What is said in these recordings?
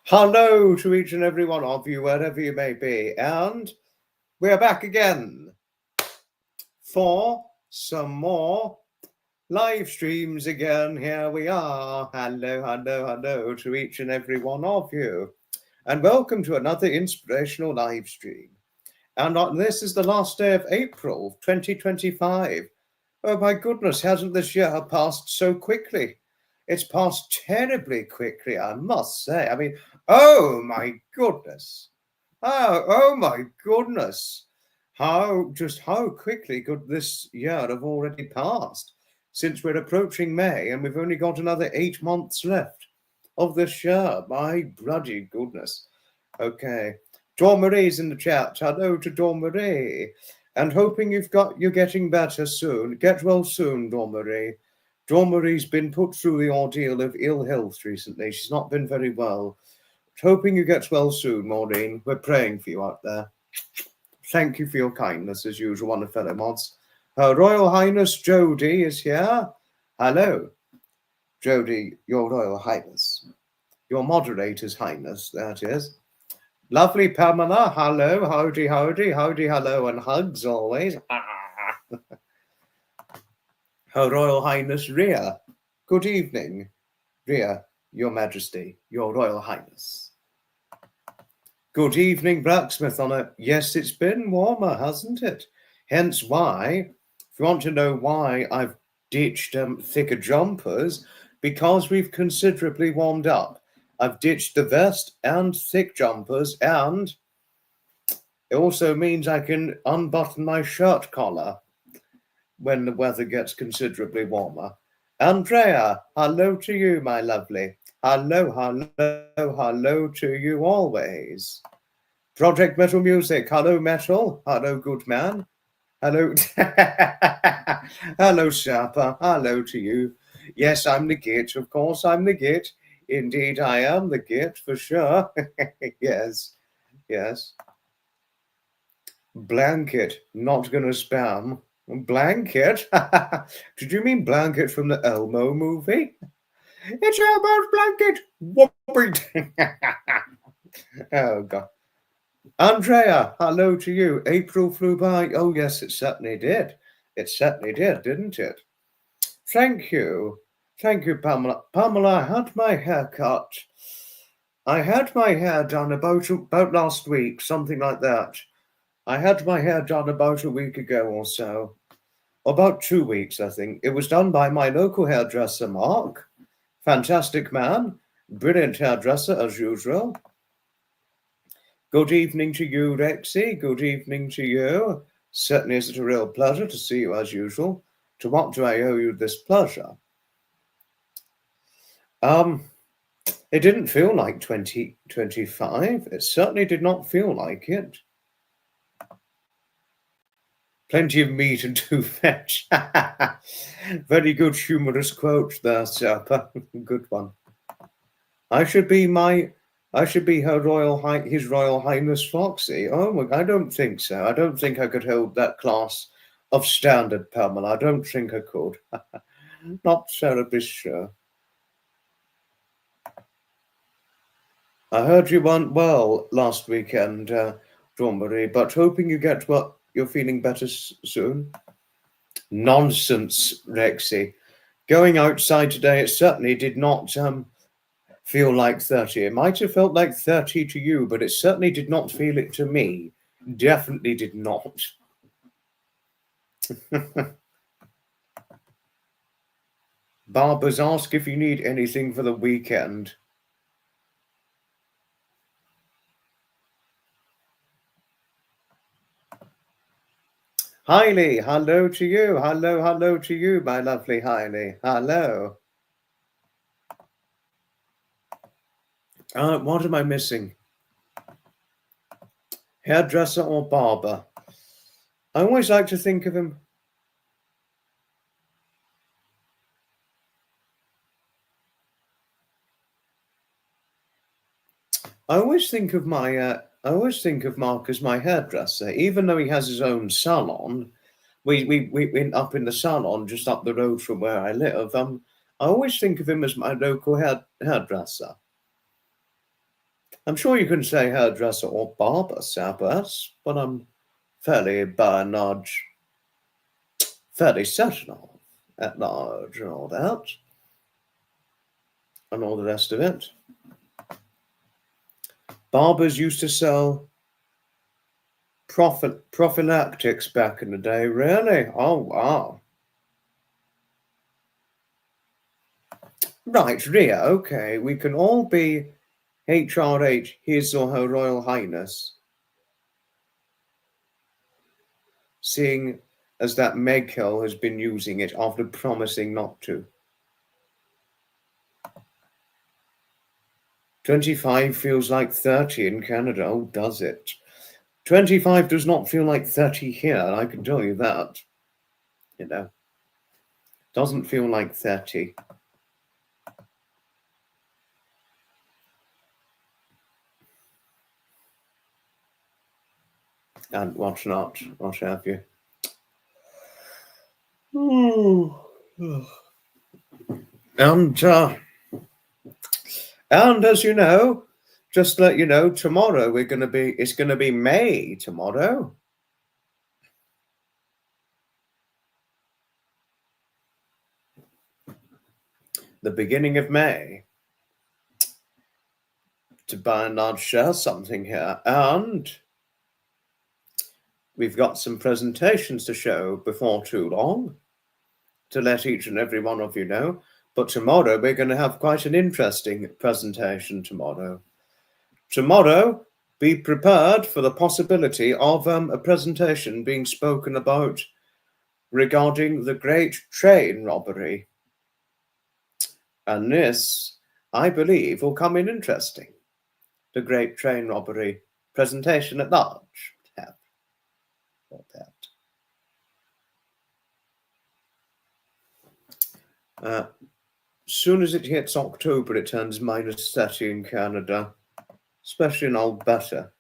Hello to each and every one of you, wherever you may be. And we're back again for some more live streams again. Here we are. Hello to each and every one of you. And welcome to another inspirational live stream. And this is the last day of April 2025. Oh my goodness, hasn't this year passed so quickly? It's passed terribly quickly, I must say. I mean, oh my goodness. Oh my goodness. How quickly could this year have already passed? Since we're approaching May and we've only got another 8 months left of this year. My bloody goodness. Okay. Dawn Marie's in the chat. Hello to Dawn Marie. And hoping you're getting better soon. Get well soon, Dawn Marie. Dawn Marie's been put through the ordeal of ill health recently. She's not been very well. Hoping you get well soon, Maureen. We're praying for you out there. Thank you for your kindness, as usual, one of fellow mods. Her Royal Highness Jodie is here. Hello, Jodie, Your Royal Highness. Your Moderator's Highness, that is. Lovely Pamela, hello, howdy, hello, and hugs always. Her Royal Highness Rhea, good evening. Rhea, Your Majesty, Your Royal Highness. Good evening, Blacksmith on it. Yes, it's been warmer, hasn't it? Hence why, if you want to know why I've ditched thicker jumpers, because we've considerably warmed up. I've ditched the vest and thick jumpers, and it also means I can unbutton my shirt collar when the weather gets considerably warmer. Andrea, hello to you, my lovely. Hello to you always. Project Metal Music, hello Metal, hello good man. Hello, hello Sharper, hello to you. Yes, I'm the Git, of course I'm the Git. Indeed, I am the Git, for sure. Yes. Blanket, not gonna spam. Blanket? Did you mean Blanket from the Elmo movie? It's Elmo's blanket! Whooping! Oh, God. Andrea, hello to you. April flew by. Oh, yes, it certainly did. It certainly did, didn't it? Thank you. Thank you, Pamela. Pamela, I had my hair cut. I had my hair done about last week, something like that. I had my hair done about a week ago or so. About 2 weeks, I think. It was done by my local hairdresser, Mark. Fantastic man. Brilliant hairdresser, as usual. Good evening to you, Rexy. Good evening to you. Certainly is it a real pleasure to see you, as usual. To what do I owe you this pleasure? It didn't feel like 2025. It certainly did not feel like it. Plenty of meat and two veg. Very good humorous quote there, Serpa. Good one. I should be His Royal Highness Foxy. Oh, I don't think so. I don't think I could hold that class of standard, Pamela. I don't think I could. Not terribly sure. I heard you weren't well last weekend, Dawn Marie, but hoping you get well. You're feeling better soon. Nonsense, Rexy. Going outside today, it certainly did not feel like 30. It might have felt like 30 to you, but it certainly did not feel it to me. Definitely did not. Barbers ask if you need anything for the weekend. Hailey, hello to you. Hello to you, my lovely Hailey. Hello. What am I missing? Hairdresser or barber? I always like to think of him. I always think of Mark as my hairdresser, even though he has his own salon. We went up in the salon just up the road from where I live. I always think of him as my local hairdresser. I'm sure you can say hairdresser or barber, Sabas, but I'm fairly by and large, fairly certain of at large and all that, and all the rest of it. Barbers used to sell prophylactics back in the day, really? Oh, wow. Right, Ria, okay, we can all be HRH, His or Her Royal Highness, seeing as that Meghill has been using it after promising not to. 25 feels like 30 in Canada. Oh, does it? 25 does not feel like 30 here, I can tell you that. You know, doesn't feel like 30. And what not, what have you. And as you know, just to let you know, tomorrow it's gonna be May tomorrow. The beginning of May. To by and large share something here, and we've got some presentations to show before too long to let each and every one of you know. But tomorrow we're going to have quite an interesting presentation tomorrow. Tomorrow, be prepared for the possibility of a presentation being spoken about regarding the Great Train Robbery. And this, I believe, will come in interesting. The Great Train Robbery presentation at large. Soon as it hits October, it turns minus 30 in Canada, especially in Alberta.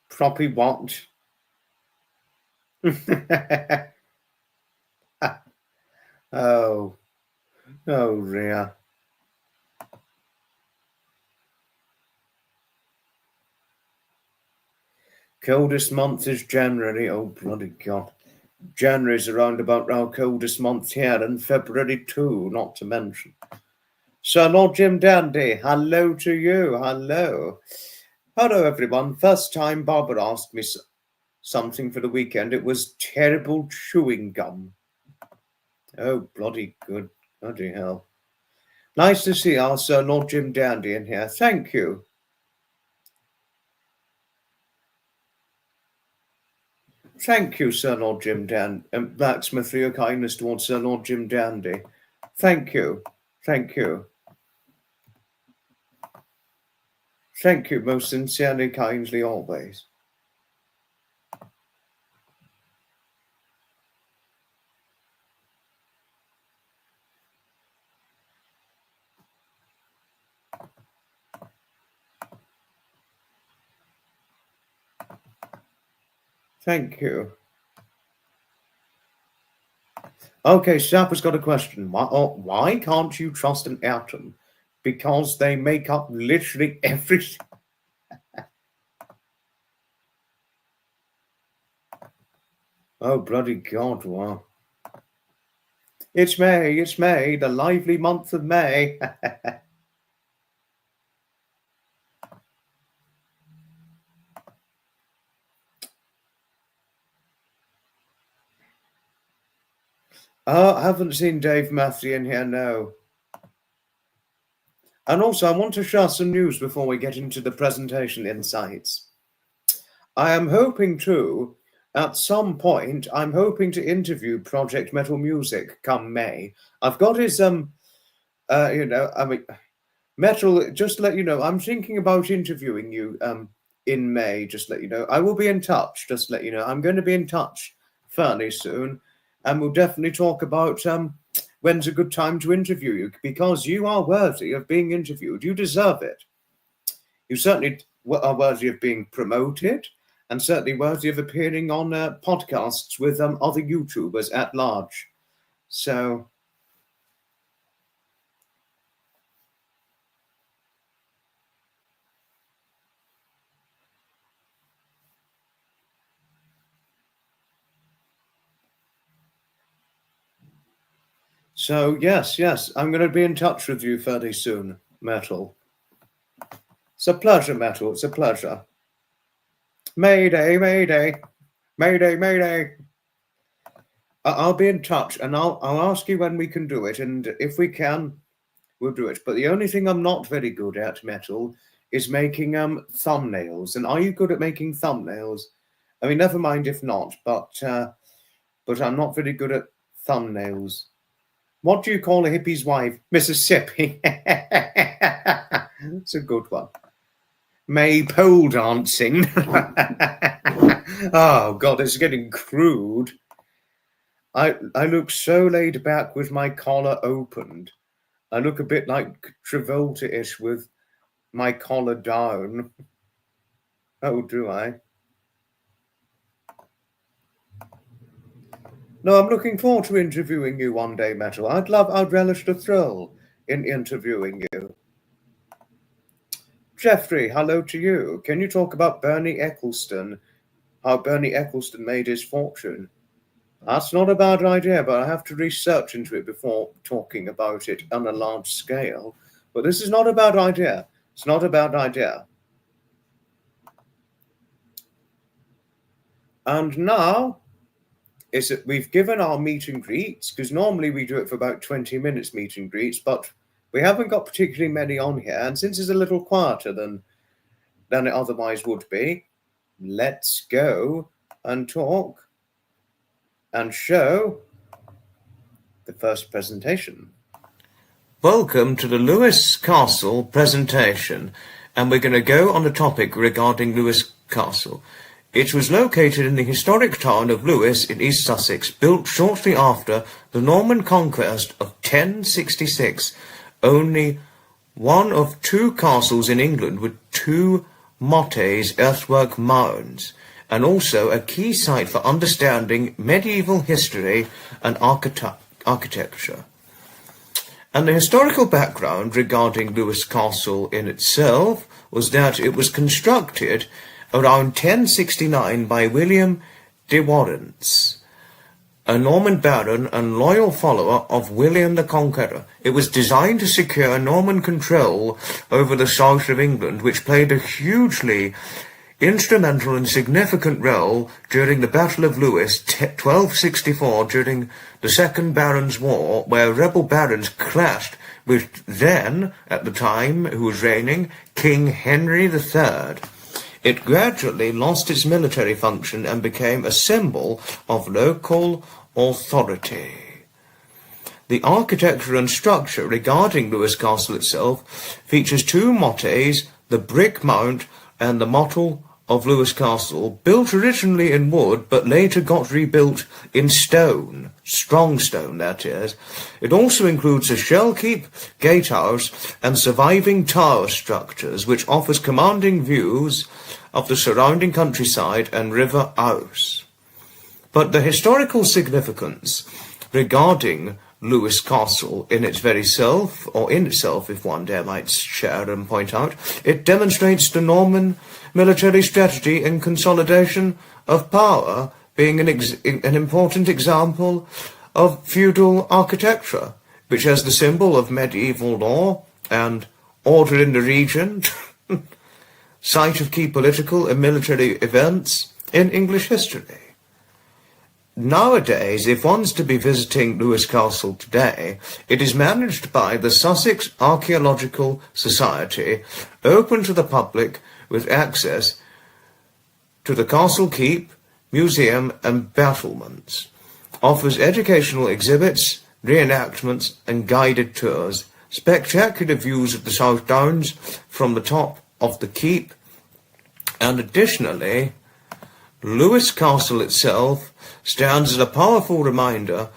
Proppy what? Oh, Ria. Coldest month is January. Oh, bloody God. January's around about our coldest month here, and February too, not to mention. Sir Lord Jim Dandy, hello to you. Hello. Hello, everyone. First time Barbara asked me something for the weekend. It was terrible chewing gum. Oh, bloody good. Bloody hell. Nice to see our Sir Lord Jim Dandy in here. Thank you. Thank you, Sir Lord Jim Dandy. Blacksmith, for your kindness towards Sir Lord Jim Dandy. Thank you. Thank you. Thank you most sincerely, kindly, always. Thank you. Okay, Sapper's got a question. Why can't you trust an atom? Because they make up literally everything. Oh, bloody God, wow. It's May, the lively month of May. Oh, I haven't seen Dave Matthew in here, no. And also, I want to share some news before we get into the presentation insights. I am hoping to, at some point, I'm hoping to interview Project Metal Music come May. I've got his, Metal, just to let you know, I'm thinking about interviewing you in May, just to let you know. I will be in touch, just to let you know. I'm going to be in touch fairly soon, and we'll definitely talk about when's a good time to interview you, because you are worthy of being interviewed. You deserve it. You certainly are worthy of being promoted, and certainly worthy of appearing on podcasts with other YouTubers at large. So yes, I'm going to be in touch with you fairly soon, Metal. It's a pleasure, Metal. It's a pleasure. Mayday, mayday, mayday, mayday. I'll be in touch, and I'll ask you when we can do it, and if we can, we'll do it. But the only thing I'm not very good at, Metal, is making thumbnails. And are you good at making thumbnails? I mean, never mind if not, but I'm not very good at thumbnails. What do you call a hippie's wife? Mississippi. It's a good one. May pole dancing. Oh, God, it's getting crude. I look so laid back with my collar opened. I look a bit like Travolta-ish with my collar down. Oh, do I? No, I'm looking forward to interviewing you one day, Metal. I'd relish the thrill in interviewing you. Jeffrey, hello to you. Can you talk about Bernie Ecclestone? How Bernie Ecclestone made his fortune? That's not a bad idea, but I have to research into it before talking about it on a large scale. But this is not a bad idea. It's not a bad idea. And now is that we've given our meet and greets, because normally we do it for about 20 minutes meet and greets, but we haven't got particularly many on here. And since it's a little quieter than it otherwise would be, let's go and talk and show the first presentation. Welcome to the Lewis Castle presentation, and we're going to go on a topic regarding Lewis Castle. It was located in the historic town of Lewes in East Sussex, built shortly after the Norman conquest of 1066, only one of two castles in England with two mottes earthwork mounds, and also a key site for understanding medieval history and architecture. And the historical background regarding Lewis Castle in itself was that it was constructed around 1069 by William de Warrens, a Norman baron and loyal follower of William the Conqueror. It was designed to secure Norman control over the south of England, which played a hugely instrumental and significant role during the Battle of Lewes, 1264, during the Second Barons' War, where rebel barons clashed with then, at the time, who was reigning, King Henry III. It gradually lost its military function and became a symbol of local authority. The architecture and structure regarding Lewis Castle itself features two mottes, the brick mount and the mottle of Lewis Castle, built originally in wood but later got rebuilt in stone, strong stone that is. It also includes a shell keep, gatehouse and surviving tower structures, which offers commanding views of the surrounding countryside and River Ouse. But the historical significance regarding Lewis Castle in its very self, or in itself, if one dare might share and point out, it demonstrates the Norman military strategy and consolidation of power, being an important example of feudal architecture, which has the symbol of medieval law and order in the region, site of key political and military events in English history. Nowadays, if one's to be visiting Lewis Castle today, it is managed by the Sussex Archaeological Society, open to the public with access to the castle keep, museum and battlements. Offers educational exhibits, reenactments and guided tours, spectacular views of the South Downs from the top of the keep, and additionally, Lewis Castle itself stands as a powerful reminder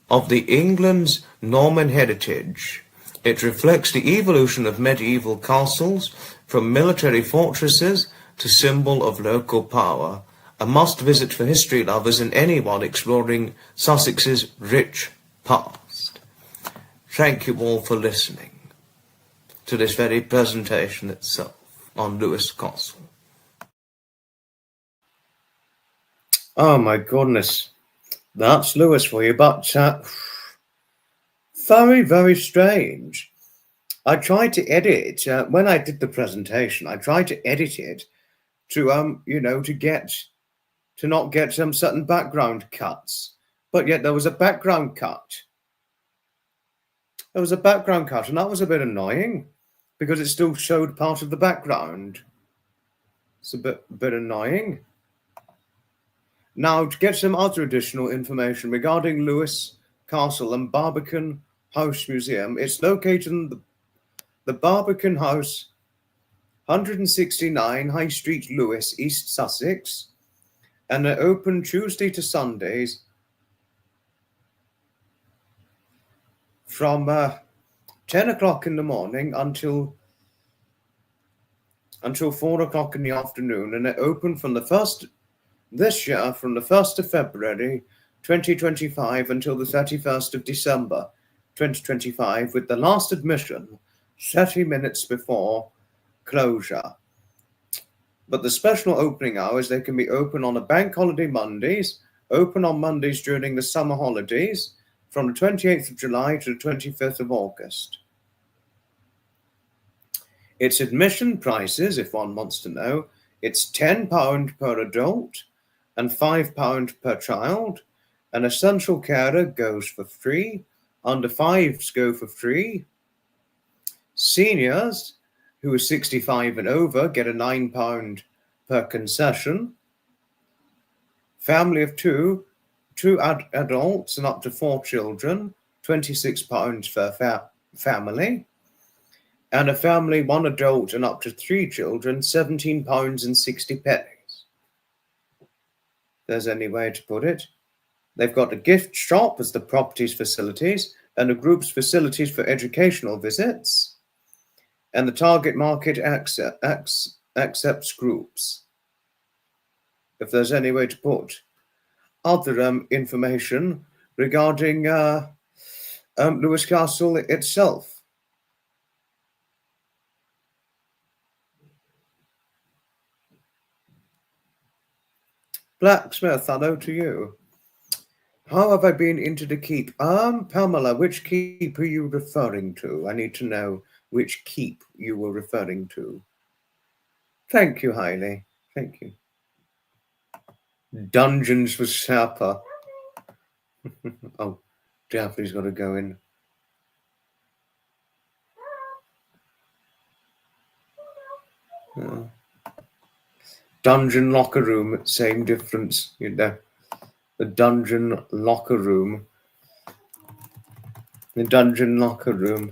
of the England's Norman heritage. It reflects the evolution of medieval castles from military fortresses to symbol of local power. A must-visit for history lovers and anyone exploring Sussex's rich past. Thank you all for listening to this very presentation itself on Lewis Castle. Oh my goodness, that's Lewis for you, but very, very strange. I tried to edit, when I did the presentation, I tried to edit it to, to not get some certain background cuts, but yet there was a background cut. There was a background cut, and that was a bit annoying because it still showed part of the background. It's a bit annoying. Now, to get some other additional information regarding Lewis Castle and Barbican House Museum, it's located in the Barbican House, 169 High Street, Lewes, East Sussex, and they're open Tuesday to Sundays from 10 o'clock in the morning until 4 o'clock in the afternoon, and they're open from this year from the 1st of February 2025 until the 31st of December 2025, with the last admission 30 minutes before closure. But the special opening hours, they can be open on a bank holiday Mondays, open on Mondays during the summer holidays from the 28th of July to the 25th of August. Its admission prices, if one wants to know, it's £10 per adult and £5 per child. An essential carer goes for free. Under 5s go for free. Seniors who are 65 and over get a £9 per concession. Family of two adults and up to 4 children, £26 per family. And a family, 1 adult and up to 3 children, £17.60. If there's any way to put it. They've got a gift shop as the property's facilities and a group's facilities for educational visits. And the target market accepts groups. If there's any way to put other information regarding Lewis Castle itself. Blacksmith, hello to you. How have I been into the keep? Pamela, which keep are you referring to? I need to know which keep you were referring to. Thank you, Hailey. Thank you. Dungeons for Sapper. Oh, Daphne's got to go in. Dungeon locker room, same difference, you know. The dungeon locker room. The dungeon locker room.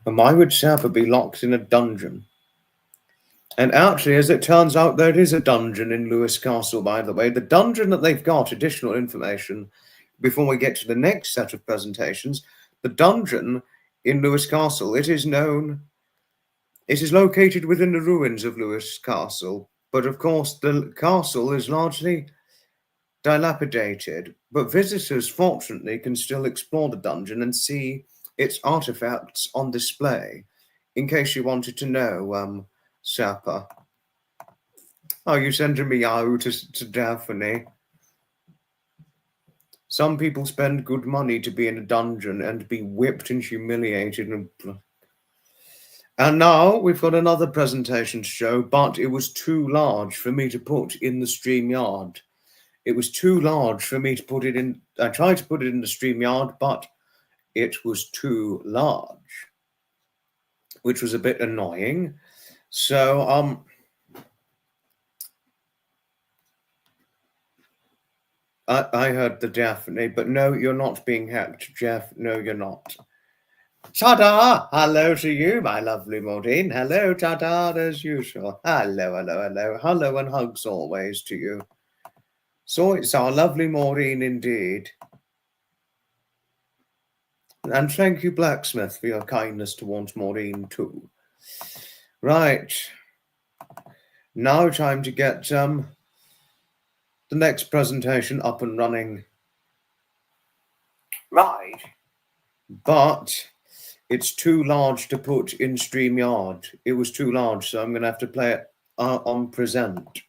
And why would Sapper be locked in a dungeon? And actually, as it turns out, there is a dungeon in Lewis Castle, by the way. The dungeon that they've got, additional information, before we get to the next set of presentations, the dungeon in Lewis Castle, it is located within the ruins of Lewis Castle. But of course, the castle is largely dilapidated. But visitors, fortunately, can still explore the dungeon and see its artifacts on display, in case you wanted to know, Sapper. Oh, you sending me out to Daphne? Some people spend good money to be in a dungeon and be whipped and humiliated. And now we've got another presentation to show, but it was too large for me to put in the StreamYard. It was too large for me to put it in. I tried to put it in the StreamYard, but it was too large, which was a bit annoying. So, I heard the Daphne, but no, you're not being hacked, Jeff. No, you're not. Ta-da! Hello to you, my lovely Maureen. Hello, ta-da, as usual. Hello, hello, hello. Hello and hugs always to you. So it's our lovely Maureen indeed. And thank you, Blacksmith, for your kindness towards Maureen too. Right. Now time to get the next presentation up and running. Right. But it's too large to put in StreamYard. It was too large, so I'm going to have to play it on Present.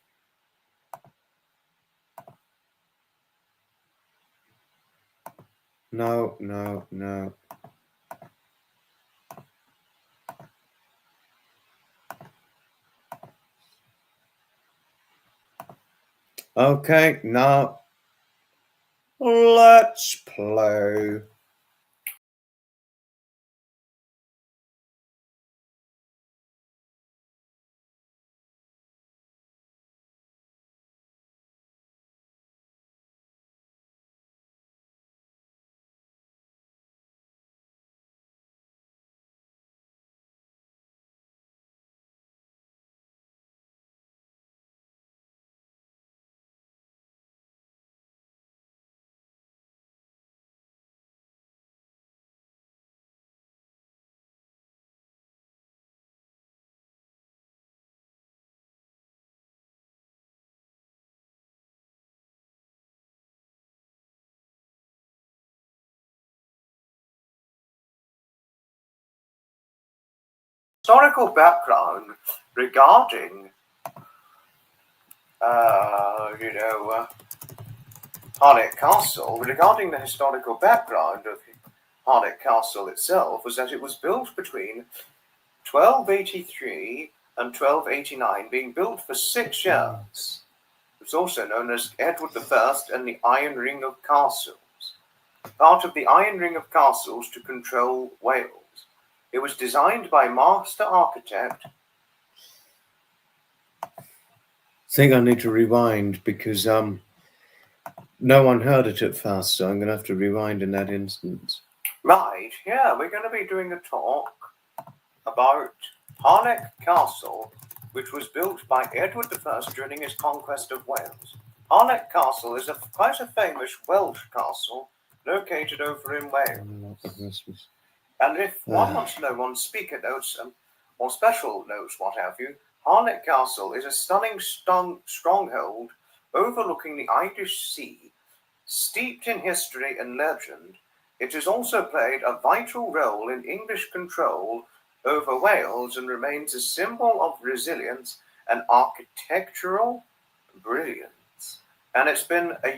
No. Okay, now let's play. Historical background regarding, Harlech Castle, regarding the historical background of Harlech Castle itself, was that it was built between 1283 and 1289, being built for 6 years. It was also known as Edward I and the Iron Ring of Castles, part of the Iron Ring of Castles to control Wales. It was designed by master architect. I think I need to rewind because no one heard it at first, so I'm going to have to rewind in that instance. Right, yeah, we're going to be doing a talk about Harlech Castle, which was built by Edward I during his conquest of Wales. Harlech Castle is quite a famous Welsh castle located over in Wales. And if one wants to know on speaker notes or special notes, what have you, Harlech Castle is a stunning stronghold overlooking the Irish Sea. Steeped in history and legend, it has also played a vital role in English control over Wales and remains a symbol of resilience and architectural brilliance. And it's been a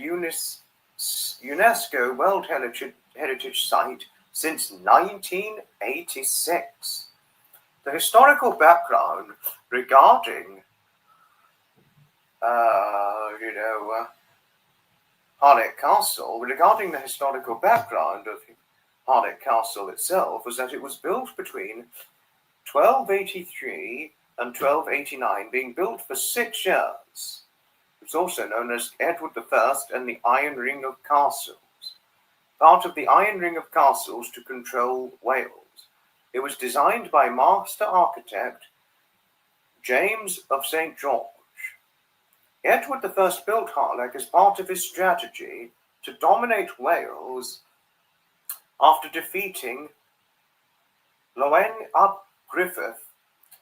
UNESCO World Heritage Site since 1986. The historical background regarding, Harlech Castle, regarding the historical background of Harlech Castle itself, was that it was built between 1283 and 1289, being built for 6 years. It was also known as Edward I and the Iron Ring of Castles, part of the Iron Ring of Castles to control Wales. It was designed by master architect James of St. George. Edward I built Harlech as part of his strategy to dominate Wales after defeating Llewellyn ap Griffith.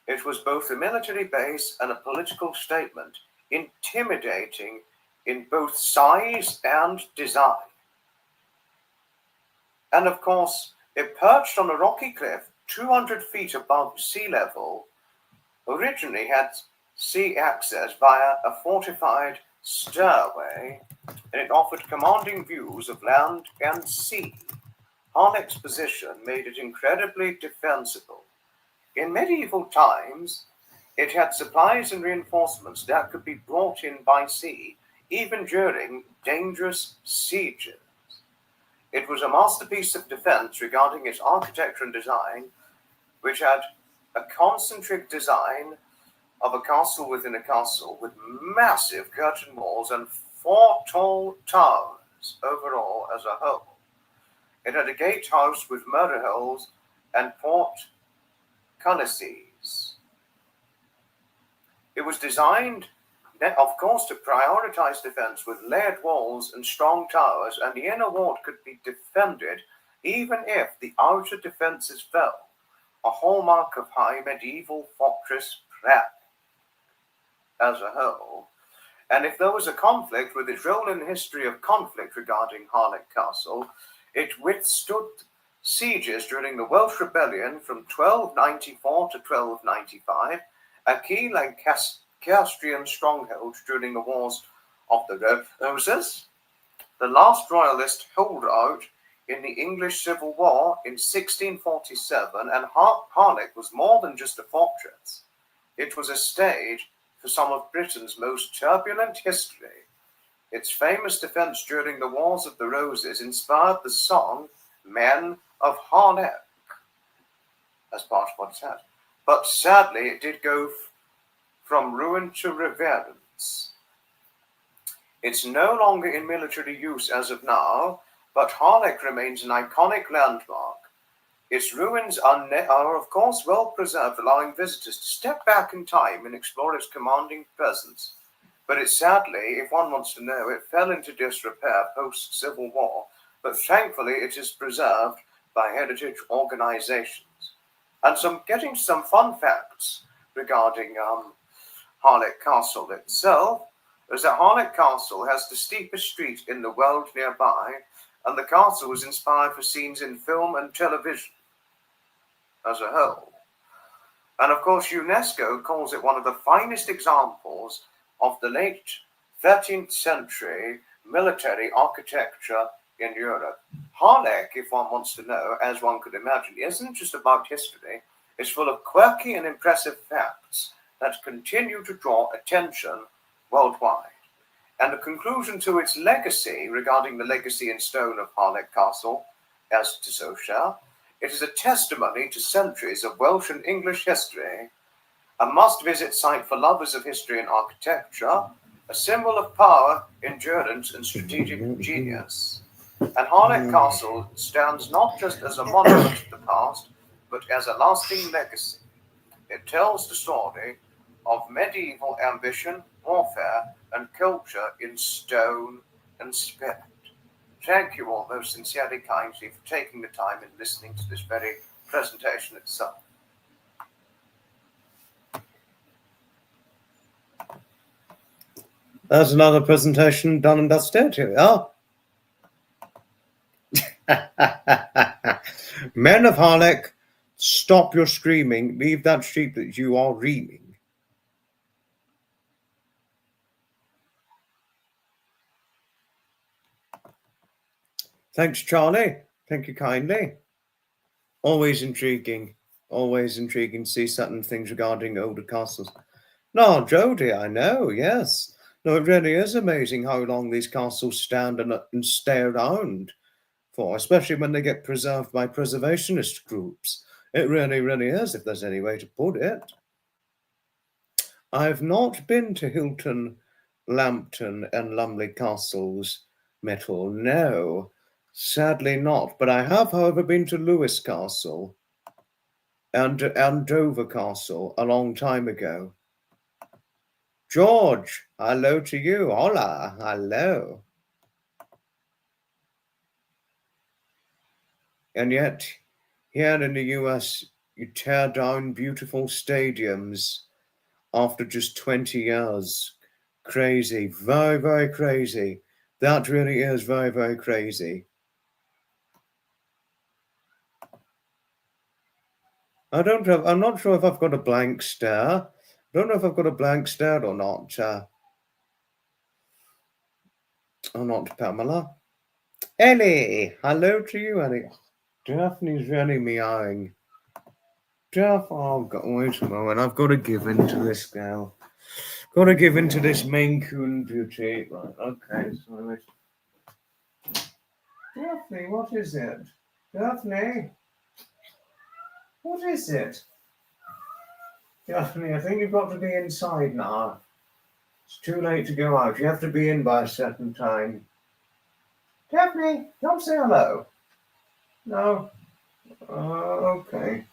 It was both a military base and a political statement, intimidating in both size and design. And of course, it perched on a rocky cliff 200 feet above sea level, originally had sea access via a fortified stairway, and it offered commanding views of land and sea. Harlech's position made it incredibly defensible. In medieval times, it had supplies and reinforcements that could be brought in by sea, even during dangerous sieges. It was a masterpiece of defense regarding its architecture and design, which had a concentric design of a castle within a castle with massive curtain walls and 4 tall towers overall as a whole. It had a gatehouse with murder holes and portcullises. It was designed, of course, to prioritize defense with layered walls and strong towers, and the inner wall could be defended even if the outer defences fell, a hallmark of high medieval fortress prep as a whole. And if there was a conflict with its role in the history of conflict regarding Harlech Castle, it withstood sieges during the Welsh Rebellion from 1294 to 1295, a key Lancastrian stronghold during the Wars of the Roses, the last royalist holdout in the English Civil War in 1647, and Harlech was more than just a fortress. It was a stage for some of Britain's most turbulent history. Its famous defense during the Wars of the Roses inspired the song Men of Harlech as part of what it had. But sadly, it did go from ruin to reverence. It's no longer in military use as of now, but Harlech remains an iconic landmark. Its ruins are of course well preserved, allowing visitors to step back in time and explore its commanding presence. But sadly, if one wants to know, it fell into disrepair post-Civil War, but thankfully it is preserved by heritage organizations. And getting some fun facts regarding Harlech Castle itself is that Harlech Castle has the steepest street in the world nearby, and the castle was inspired for scenes in film and television as a whole. And of course, UNESCO calls it one of the finest examples of the late 13th century military architecture in Europe. Harlech, if one wants to know, as one could imagine, isn't just about history. It's full of quirky and impressive facts that continue to draw attention worldwide. And the conclusion to its legacy, regarding the legacy in stone of Harlech Castle, as to so shall, it is a testimony to centuries of Welsh and English history, a must-visit site for lovers of history and architecture, a symbol of power, endurance, and strategic genius. And Harlech Castle stands not just as a monument to the past, but as a lasting legacy. It tells the story of medieval ambition, warfare, and culture in stone and spirit. Thank you all most sincerely, kindly, for taking the time and listening to this very presentation itself. There's another presentation done and dusted. Here we are. Men of Harlech, stop your screaming. Leave that sheep that you are reaming. Thanks, Charlie. Thank you kindly. Always intriguing to see certain things regarding older castles. No, Jodie, I know, yes. No, it really is amazing how long these castles stand and stay around for, especially when they get preserved by preservationist groups. It really, really is, if there's any way to put it. I've not been to Hilton, Lambton, and Lumley castles, Metal, no. Sadly not, but I have, however, been to Lewis Castle and Dover Castle a long time ago. George, hello to you. Hola, hello. And yet, here in the US, you tear down beautiful stadiums after just 20 years. Crazy, very, very crazy. That really is very, very crazy. I'm not sure if I've got a blank stare. I don't know if I've got a blank stare or not. Or not, Pamela. Ellie, hello to you, Ellie. Daphne's really meowing. Oh God, wait a moment. I've got to give in to this girl. Got to give in to this Maine Coon beauty. Right, okay. So Daphne, what is it? Daphne? What is it? Daphne, I think you've got to be inside now. It's too late to go out. You have to be in by a certain time. Daphne, don't say hello. No? Okay.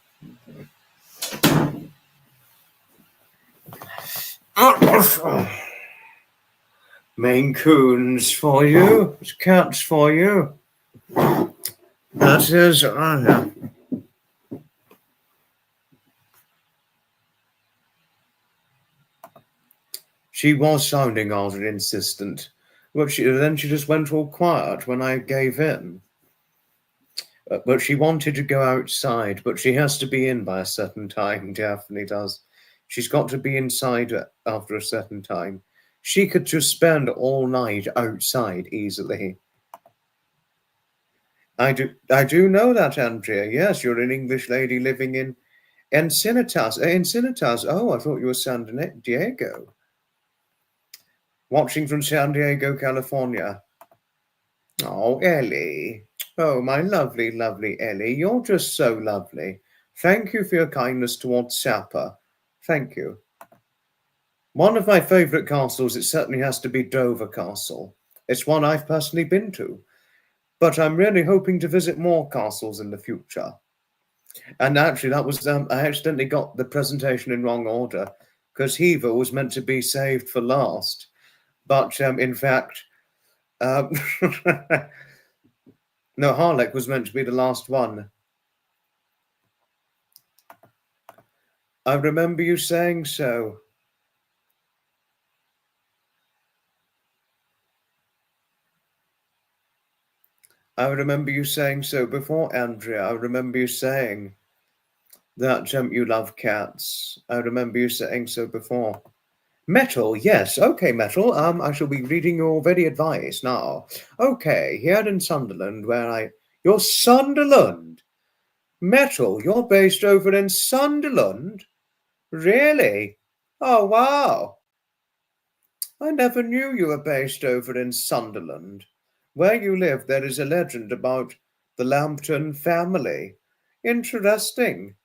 Maine Coons for you. Cats for you. That is, yeah. She was sounding rather insistent, but then she just went all quiet when I gave in. But she wanted to go outside, but she has to be in by a certain time. Daphne does. She's got to be inside after a certain time. She could just spend all night outside easily. I do know that, Andrea. Yes, you're an English lady living in Encinitas. Encinitas. Oh, I thought you were San Diego. Watching from San Diego, California. Oh, Ellie. Oh, my lovely, lovely Ellie. You're just so lovely. Thank you for your kindness towards Sapper. Thank you. One of my favourite castles, it certainly has to be Dover Castle. It's one I've personally been to. But I'm really hoping to visit more castles in the future. And actually, that was I accidentally got the presentation in wrong order because Hever was meant to be saved for last. But in fact, no, Harlech was meant to be the last one. I remember you saying so. I remember you saying so before, Andrea. I remember you saying that you love cats. I remember you saying so before. Metal, yes. Okay, Metal. I shall be reading your very advice now. Okay, here in Sunderland, You're Sunderland? Metal, you're based over in Sunderland? Really? Oh, wow. I never knew you were based over in Sunderland. Where you live, there is a legend about the Lambton family. Interesting.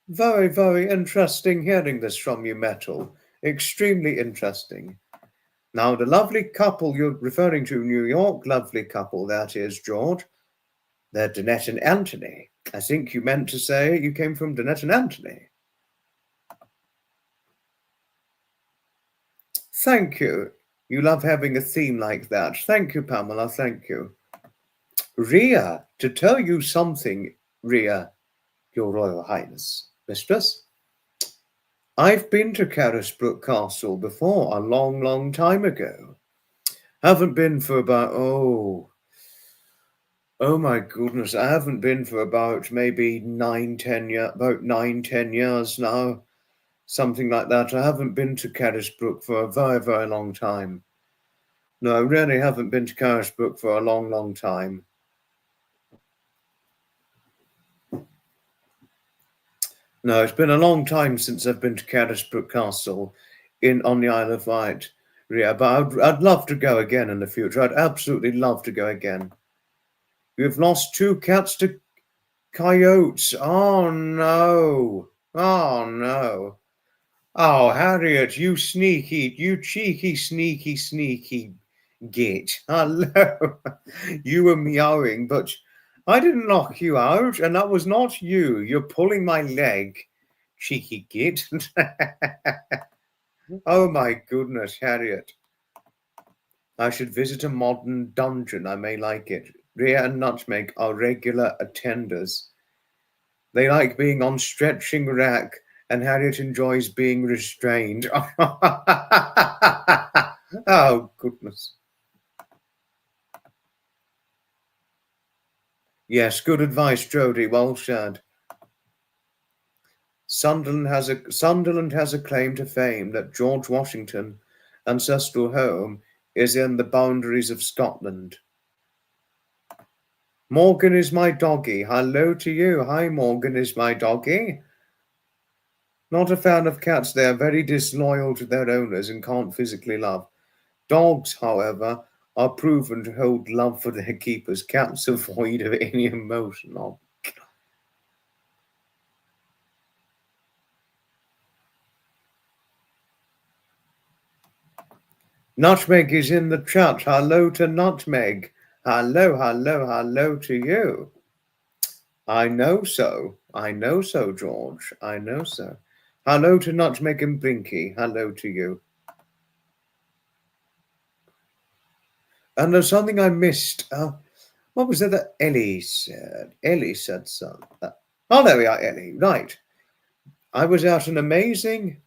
Very, very interesting hearing this from you, Metal. Extremely interesting. Now, the lovely couple you're referring to, New York lovely couple, that is, George, they're Danette and Anthony. I think you meant to say you came from Danette and Anthony. Thank you. You love having a theme like that. Thank you, Pamela. Thank you. Ria, to tell you something, Ria, Your Royal Highness, Mistress, I've been to Carisbrooke Castle before, a long, long time ago. Haven't been for about, oh my goodness, I haven't been for about maybe 9-10 years now. Something like that. I haven't been to Carisbrooke for a very, very long time. No, I really haven't been to Carisbrooke for a long, long time. No, it's been a long time since I've been to Carisbrooke Castle on the Isle of Wight. Yeah, but I'd love to go again in the future. I'd absolutely love to go again. We've lost 2 cats to coyotes. Oh no. Oh no. Oh, Harriet, you cheeky, sneaky git. Hello. You were meowing, but I didn't knock you out, and that was not you. You're pulling my leg, cheeky git. Oh my goodness, Harriet. I should visit a modern dungeon. I may like it. Rhea and Nutmeg are regular attenders. They like being on stretching rack, and Harriet enjoys being restrained. Oh, goodness. Yes, good advice, Jodie. Well said. Sunderland has a claim to fame that George Washington, ancestral home, is in the boundaries of Scotland. Morgan is my doggy. Hello to you. Hi, Morgan is my doggy. Not a fan of cats. They are very disloyal to their owners and can't physically love. Dogs, however, are proven to hold love for their keepers. Cats are void of any emotion. Oh. Nutmeg is in the chat. Hello to Nutmeg. Hello to you. I know so, George. I know so. Hello to Nutmeg and Blinky. Hello to you. And there's something I missed. What was it that Ellie said? Ellie said something. Oh, there we are, Ellie. Right. I was at an amazing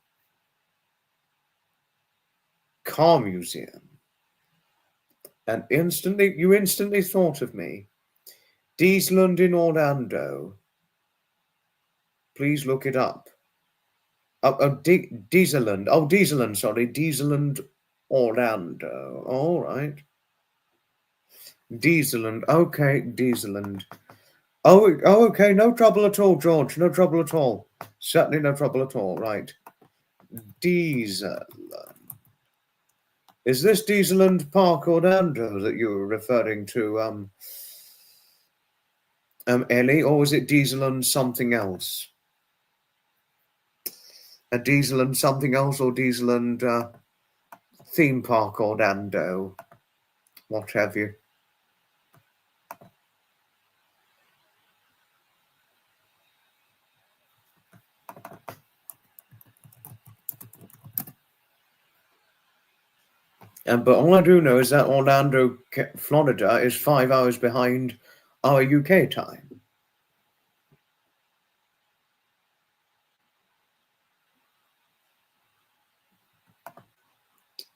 car museum, and you instantly thought of me. Dieseland in Orlando. Please look it up. Dieseland. Oh, Dieseland, sorry. Dieseland, Orlando. All right. Dieseland. Okay, Dieseland. Oh, okay. No trouble at all, George. No trouble at all. Certainly no trouble at all. Right. Dieseland. Is this Dieseland Park, Orlando, that you were referring to, Ellie, or was it Dieseland something else? A Dieseland something else, or Dieseland theme park, Orlando, what have you? But all I do know is that Orlando, Florida, is 5 hours behind our UK time.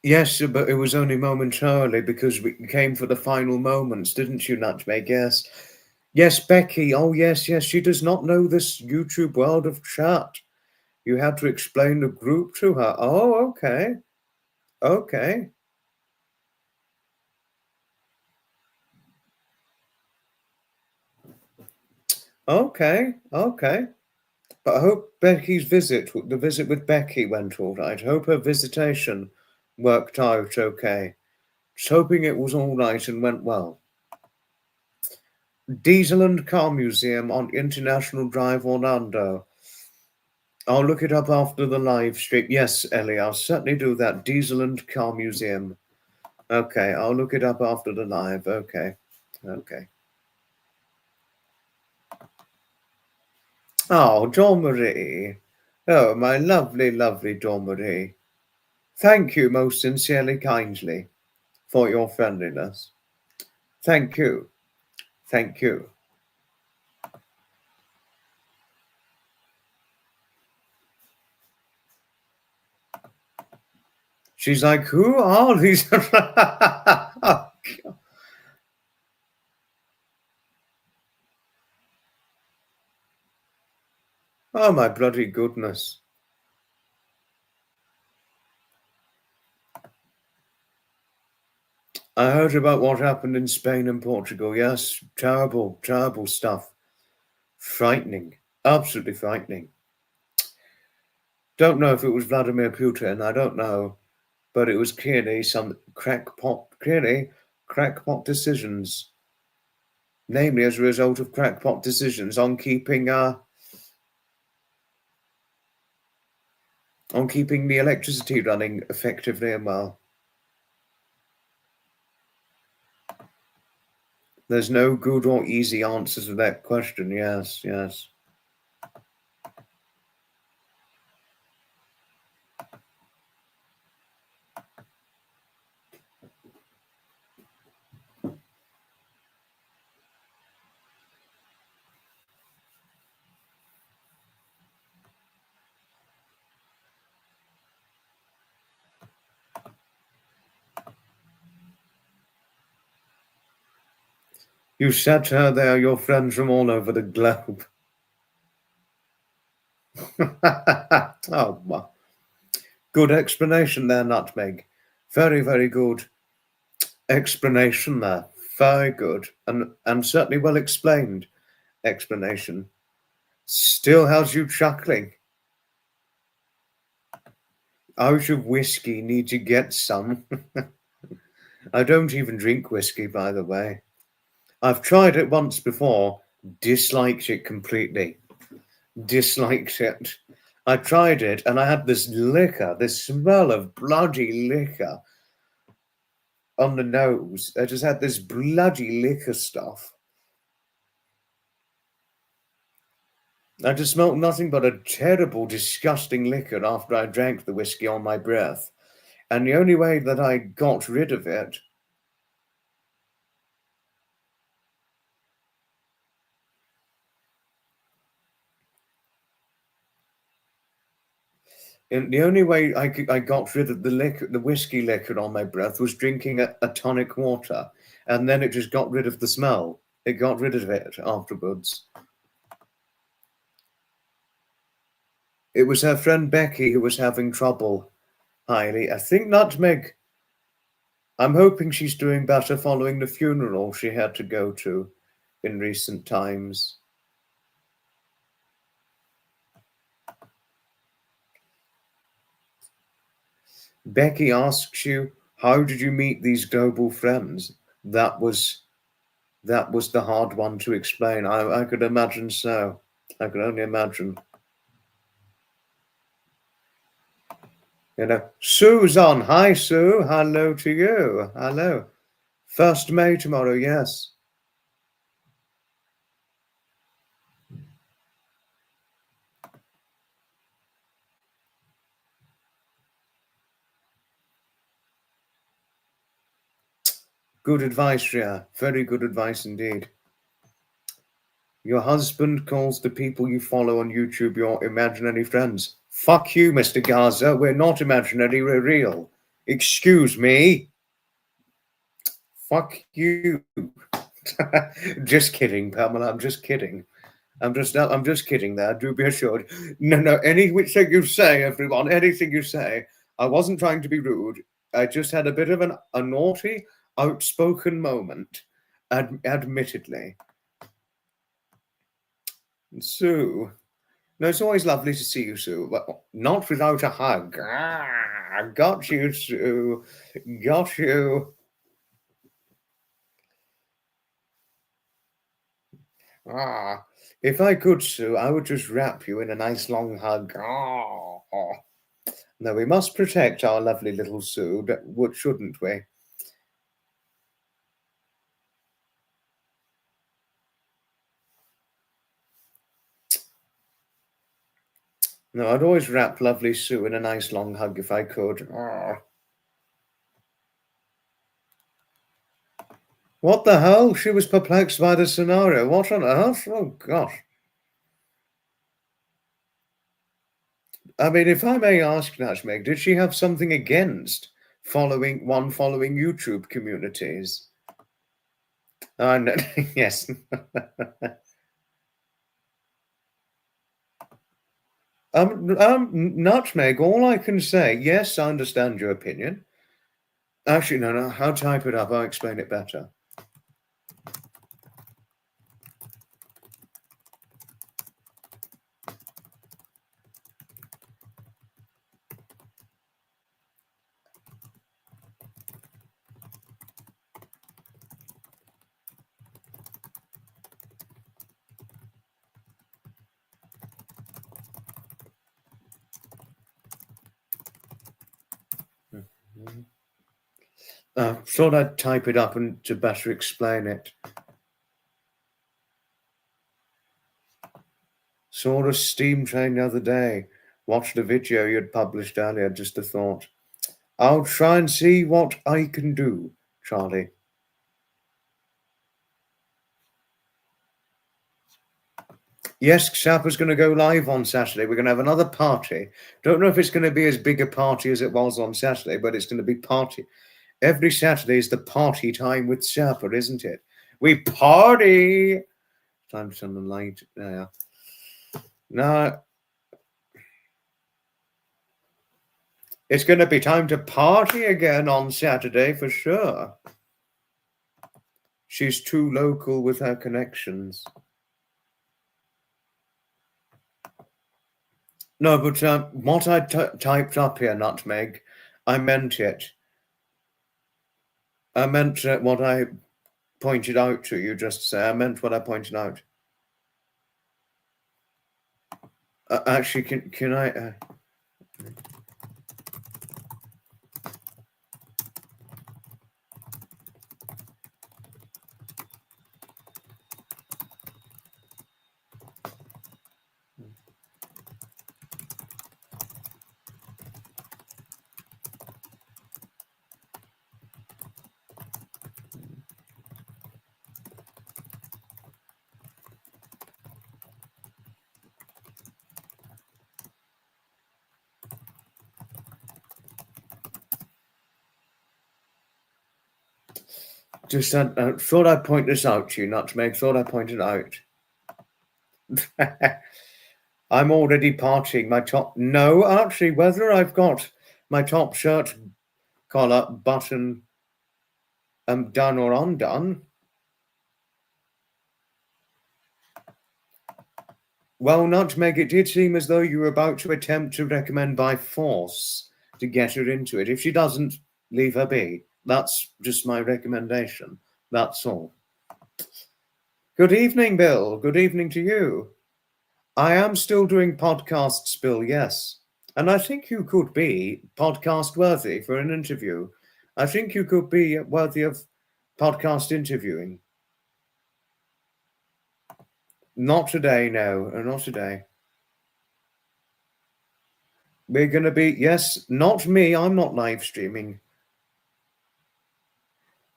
Yes, but it was only momentarily because we came for the final moments, didn't you, Nutmeg? Yes. Yes, Becky. Oh, yes. She does not know this YouTube world of chat. You had to explain the group to her. Oh, okay. Okay. Okay. But I hope Becky's the visit with Becky went all right. I hope her visitation worked out okay. Just hoping it was all right and went well. Dieseland Car Museum on International Drive, Orlando. I'll look it up after the live stream. Yes, Ellie, I'll certainly do that. Dieseland Car Museum. Okay, I'll look it up after the live. Okay. Oh, Dawn Marie. Oh, my lovely, lovely Dawn Marie. Thank you most sincerely, kindly, for your friendliness. Thank you. She's like, who are these? Oh, my bloody goodness. I heard about what happened in Spain and Portugal. Yes, terrible, terrible stuff. Frightening. Absolutely frightening. Don't know if it was Vladimir Putin. I don't know. But it was clearly some crackpot decisions. Namely, as a result of crackpot decisions on keeping the electricity running effectively and well. There's no good or easy answer to that question. Yes. You said to her they are your friends from all over the globe. Oh, well. Good explanation there, Nutmeg. Very, very good explanation there. Very good. And certainly well explained explanation. Still has you chuckling. Out of whiskey, need to get some. I don't even drink whiskey, by the way. I've tried it once before, disliked it completely. Disliked it. I tried it and I had this liquor, this smell of bloody liquor on the nose. I just had this bloody liquor stuff. I just smelled nothing but a terrible, disgusting liquor after I drank the whiskey on my breath. And the only way that I got rid of it And the only way I got rid of the whiskey liquor on my breath was drinking a tonic water, and then it just got rid of the smell. It got rid of it afterwards. It was her friend Becky who was having trouble, Hailey. I think Nutmeg. I'm hoping she's doing better following the funeral she had to go to in recent times. Becky asks you, how did you meet these global friends? That was the hard one to explain. I could imagine so. I could only imagine. You know, Sue's on. Hi, Sue. Hello to you. Hello. 1st May tomorrow, yes. Good advice, Ria. Very good advice indeed. Your husband calls the people you follow on YouTube your imaginary friends. Fuck you, Mr. Gaza. We're not imaginary, we're real. Excuse me. Fuck you. Just kidding, Pamela. I'm just kidding. I'm just kidding there. Do be assured. No. Anything you say, everyone. Anything you say. I wasn't trying to be rude. I just had a bit of a naughty, outspoken moment. Admittedly. Sue. No, it's always lovely to see you, Sue, but not without a hug. Got you, Sue. Got you. If I could, Sue, I would just wrap you in a nice long hug. No, we must protect our lovely little Sue, shouldn't we? No, I'd always wrap lovely Sue in a nice long hug if I could. What the hell? She was perplexed by the scenario. What on earth? Oh, gosh. I mean, if I may ask, Nashmeg, did she have something against following YouTube communities? No, yes. Nutmeg, all I can say, yes, I understand your opinion. Actually, no, I'll type it up. I'll explain it better. Thought I'd type it up and to better explain it. Saw a steam train the other day. Watched a video you'd published earlier. Just a thought. I'll try and see what I can do, Charlie. Yes, Xapa's going to go live on Saturday. We're going to have another party. Don't know if it's going to be as big a party as it was on Saturday, but it's going to be party. Every Saturday is the party time with Xapa, isn't it? We party. Time to turn the light. There. No. It's going to be time to party again on Saturday for sure. She's too local with her connections. No, but what I typed up here, Nutmeg, I meant it. I meant what I pointed out to you just to say. I meant what I pointed out. Actually, can I... Just thought I'd point this out to you, Nutmeg. Thought I'd point it out. I'm already partying my top. No, actually, whether I've got my top shirt collar button done or undone. Well, Nutmeg, it did seem as though you were about to attempt to recommend by force to get her into it. If she doesn't, leave her be. That's just my recommendation. That's all. Good evening, Bill. Good evening to you. I am still doing podcasts, Bill, yes. And I think you could be podcast worthy for an interview. I think you could be worthy of podcast interviewing. Not today, no, not today. We're going to be, yes, not me. I'm not live streaming.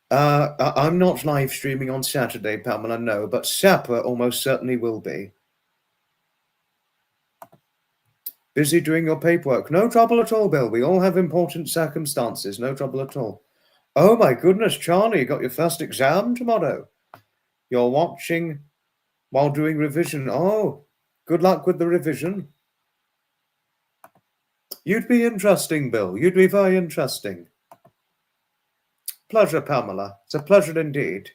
I'm not live streaming on Saturday, Pamela, no, but Sapper almost certainly will be. Busy doing your paperwork. No trouble at all, Bill. We all have important circumstances. No trouble at all. Oh, my goodness, Charlie, you got your first exam tomorrow. You're watching while doing revision. Oh, good luck with the revision. You'd be interesting, Bill. You'd be very interesting. Pleasure, Pamela. It's a pleasure indeed.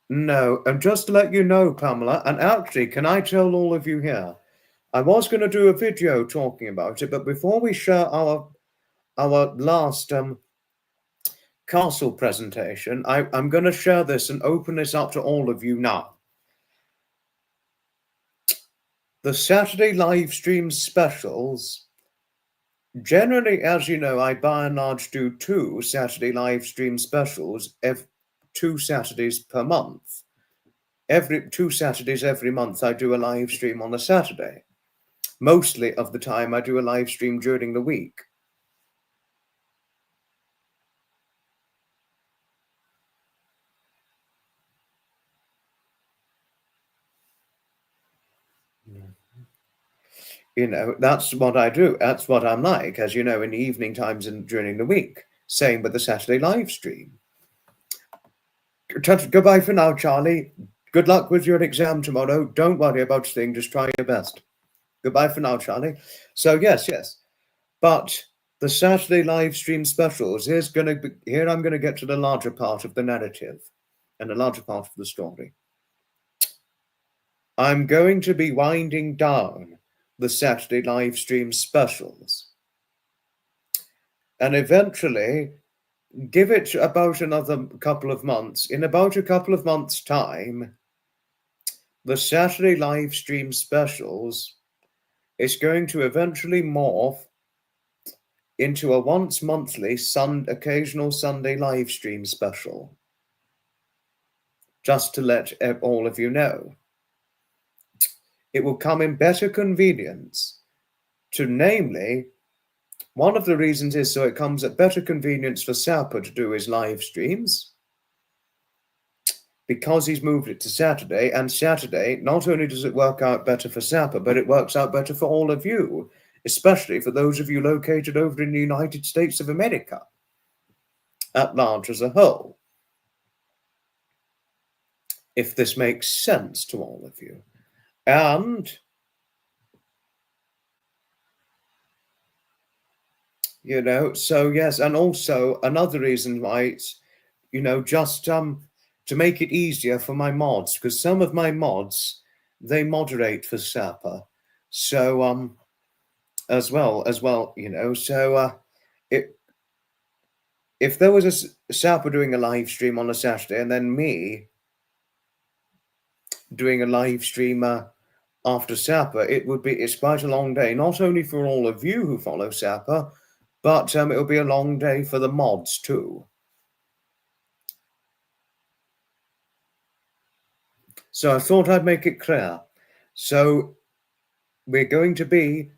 No, and just to let you know, Pamela, and actually, can I tell all of you here, I was going to do a video talking about it, but before we share our last castle presentation, I'm going to share this and open this up to all of you now. The Saturday live stream specials, generally, as you know, I by and large do 2 Saturday live stream specials, 2 Saturdays per month. Every 2 Saturdays every month, I do a live stream on a Saturday. Mostly of the time, I do a live stream during the week. You know, that's what I do. That's what I'm like, as you know, in the evening times and during the week. Same with the Saturday live stream. Goodbye for now, Charlie. Good luck with your exam tomorrow. Don't worry about a thing. Just try your best. Goodbye for now, Charlie. So yes. But the Saturday live stream specials I'm going to get to the larger part of the narrative and the larger part of the story. I'm going to be winding down the Saturday live stream specials. And eventually, give it about another couple of months. In about a couple of months' time, the Saturday live stream specials is going to eventually morph into a once monthly occasional Sunday live stream special. Just to let all of you know. It will come in better convenience namely, one of the reasons is so it comes at better convenience for Sapper to do his live streams because he's moved it to Saturday, and Saturday, not only does it work out better for Sapper, but it works out better for all of you, especially for those of you located over in the United States of America, at large as a whole. If this makes sense to all of you. And, you know, so yes, and also another reason why it's, you know, just to make it easier for my mods, because some of my mods, they moderate for Sapper. So, as well, you know, so if there was a Sapper doing a live stream on a Saturday and then me doing a live stream after Sapper, it's quite a long day, not only for all of you who follow Sapper, but it'll be a long day for the mods too. So I thought I'd make it clear. So we're going to be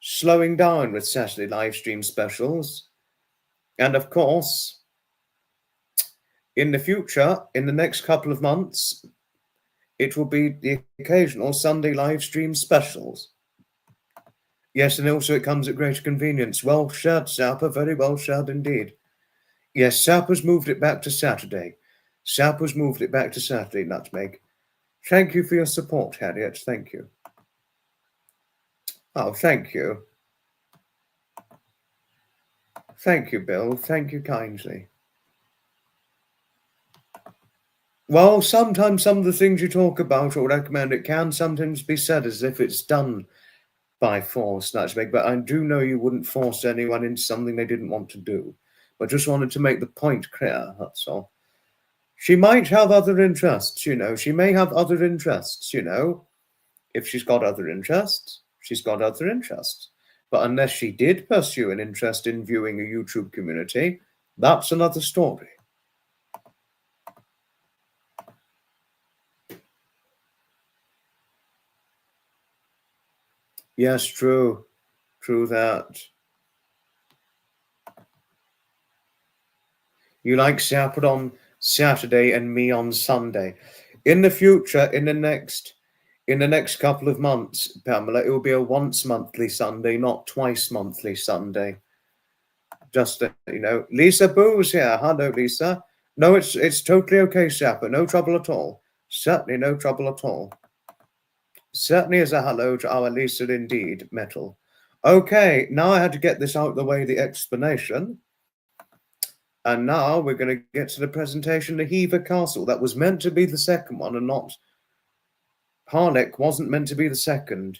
slowing down with Saturday live stream specials. And of course, in the future, in the next couple of months, it will be the occasional Sunday live stream specials. Yes, and also it comes at greater convenience. Well shared, Sapper, very well shared indeed. Yes, Sapper's moved it back to Saturday. Sapper's moved it back to Saturday, Nutmeg. Thank you for your support, Harriet. Thank you. Oh, thank you. Thank you, Bill. Thank you kindly. Well, sometimes some of the things you talk about or recommend, it can sometimes be said as if it's done by force, Nutmeg, but I do know you wouldn't force anyone into something they didn't want to do. But just wanted to make the point clear, that's all. She might have other interests, you know. She may have other interests, you know. If she's got other interests, she's got other interests. But unless she did pursue an interest in viewing a YouTube community, that's another story. Yes, true. True that. You like Sapper on Saturday and me on Sunday. In the future, in the next couple of months, Pamela, it will be a once monthly Sunday, not twice monthly Sunday. Just you know, Lisa Boo's here. Hello, Lisa. No, it's totally okay, Sapper. No trouble at all. Certainly no trouble at all. Certainly is a hello to our Lisa indeed, Metal. Okay, now I had to get this out of the way, the explanation. And now we're going to get to the presentation of Hever Castle. That was meant to be the second one and not... Harlech wasn't meant to be the second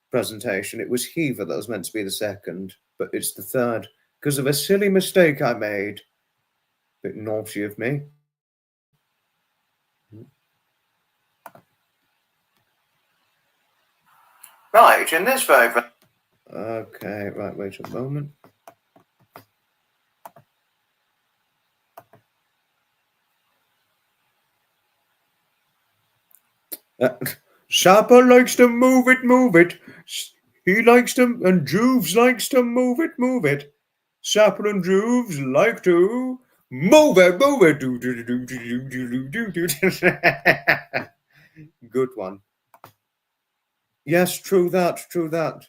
presentation. It was Hever that was meant to be the second, but it's the third because of a silly mistake I made. Bit naughty of me. Right, in this favour. Okay, right, wait a moment. Sapper likes to move it. He likes to, and Juves likes to move it. Sapper and Juves like to move it. Good one. Yes, true that.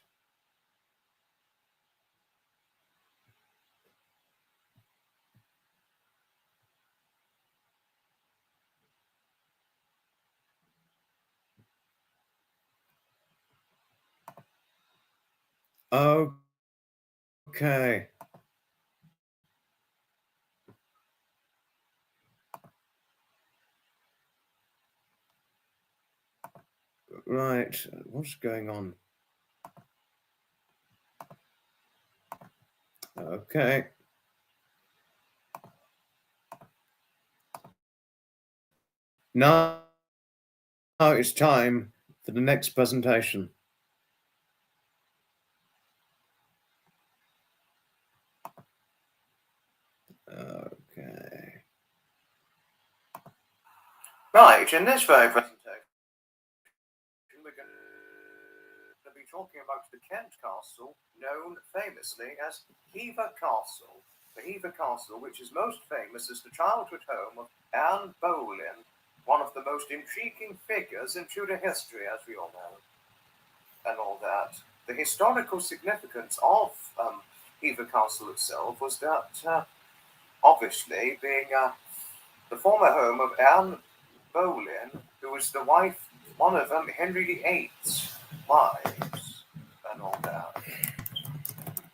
Okay. Right, what's going on? Okay. Now it's time for the next presentation. Okay. Right, in this very presentation, we're going to be talking about the Kent Castle, known famously as Hever Castle. The Hever Castle, which is most famous as the childhood home of Anne Boleyn, one of the most intriguing figures in Tudor history, as we all know, and all that. The historical significance of Hever Castle itself was that, obviously, being the former home of Anne Boleyn, who was the wife, one of Henry VIII's wives, and all that.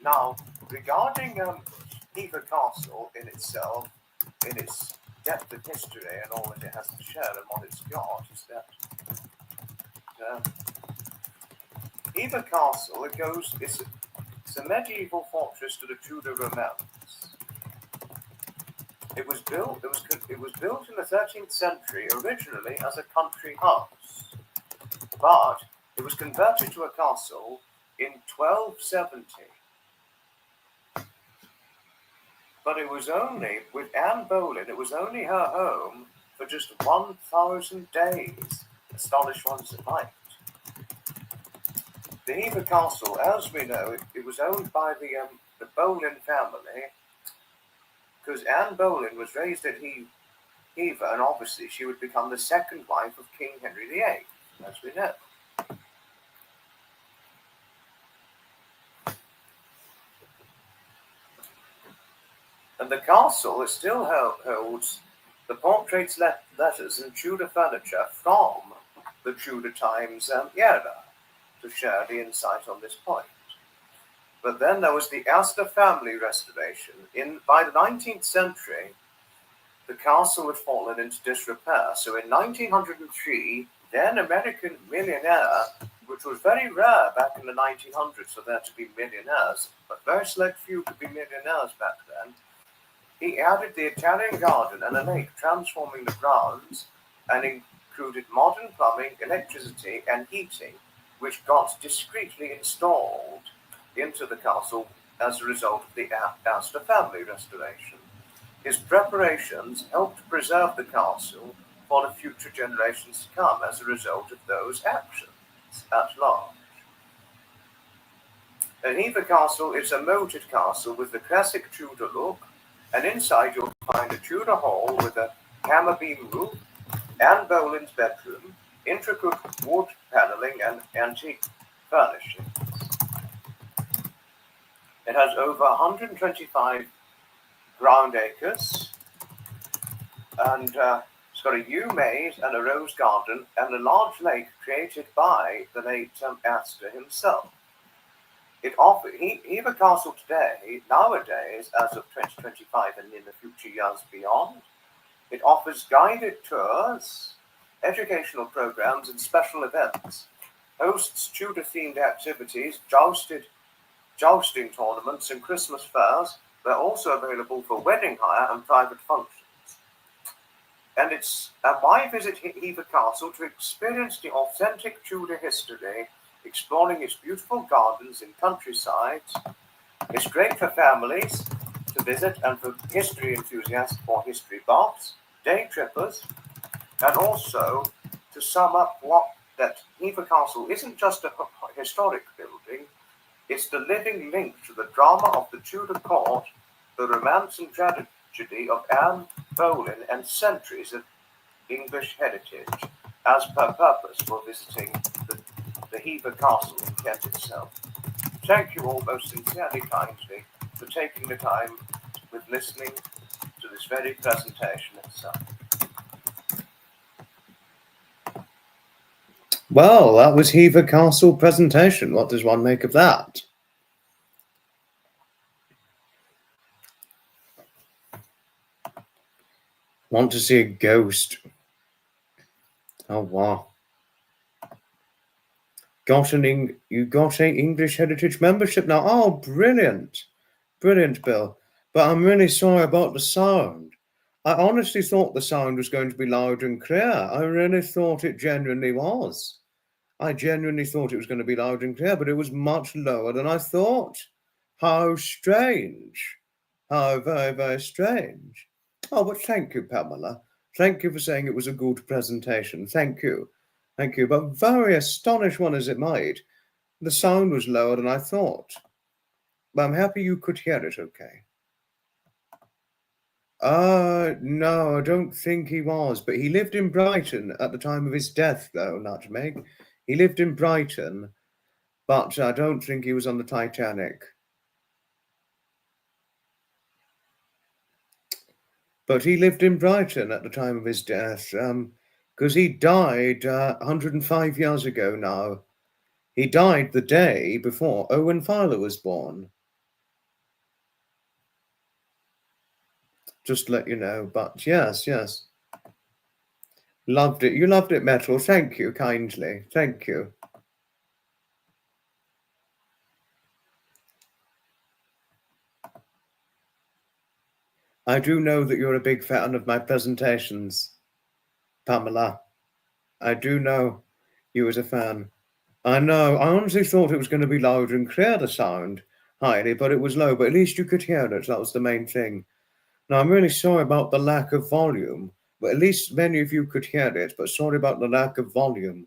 Now, regarding Hever Castle in itself, in its depth of history and all that it has to share and what it's got, is that Hever Castle, it's a medieval fortress to the Tudor romance. It was built in the 13th century originally as a country house, but it was converted to a castle in 1270. But it was only, with Anne Boleyn, it was only her home for just 1,000 days. Astonished ones that liked. The Hever Castle, as we know, it was owned by the Boleyn family, because Anne Boleyn was raised at Hever, and obviously she would become the second wife of King Henry VIII, as we know. And the castle, it still holds the portraits, letters, and Tudor furniture from the Tudor times era to share the insight on this point. But then there was the Astor family restoration. By the 19th century, the castle had fallen into disrepair. So in 1903, then American millionaire, which was very rare back in the 1900s for there to be millionaires, but very select few could be millionaires back then, he added the Italian garden and a lake, transforming the grounds, and included modern plumbing, electricity, and heating, which got discreetly installed into the castle as a result of the Astor family restoration. His preparations helped preserve the castle for the future generations to come as a result of those actions at large. Hever Castle is a moated castle with the classic Tudor look, and inside you'll find a Tudor hall with a hammer beam roof, Anne Boleyn's bedroom, intricate wood panelling, and antique furnishings. It has over 125 ground acres, and it's got a yew maze and a rose garden and a large lake created by the late Astor himself. Hever Castle today, nowadays, as of 2025 and in the future years beyond, it offers guided tours, educational programs, and special events, hosts Tudor-themed activities, jousting tournaments, and Christmas fairs. They're also available for wedding hire and private functions. And why visit Hever Castle? To experience the authentic Tudor history, exploring its beautiful gardens and countryside. It's great for families to visit and for history enthusiasts or history buffs, day trippers, and also to sum up that Hever Castle isn't just a historic building, it's the living link to the drama of the Tudor court, the romance and tragedy of Anne Boleyn, and centuries of English heritage, as per purpose for visiting the Hever Castle in Kent itself. Thank you all most sincerely, kindly, for taking the time with listening to this very presentation itself. Well, that was Hever Castle presentation. What does one make of that? Want to see a ghost? Oh wow! You got an English Heritage membership now? Oh, brilliant, brilliant, Bill. But I'm really sorry about the sound. I honestly thought the sound was going to be loud and clear. I really thought it genuinely was. I genuinely thought it was going to be loud and clear, but it was much lower than I thought. How strange. How very, very strange. Oh, but thank you, Pamela. Thank you for saying it was a good presentation. Thank you. Thank you. But very astonished one as it made. The sound was lower than I thought. But I'm happy you could hear it okay. No, I don't think he was. But he lived in Brighton at the time of his death, though, Nutmeg. He lived in Brighton, but I don't think he was on the Titanic. But he lived in Brighton at the time of his death, because he died 105 years ago now. He died the day before Owen Fowler was born. Just to let you know, but yes. Loved it. You loved it, Metal. Thank you kindly. Thank you. I do know that you're a big fan of my presentations, Pamela. I do know you as a fan. I know. I honestly thought it was going to be loud and clear, the sound, highly, but it was low. But at least you could hear it. That was the main thing. Now, I'm really sorry about the lack of volume, but at least many of you could hear it. But sorry about the lack of volume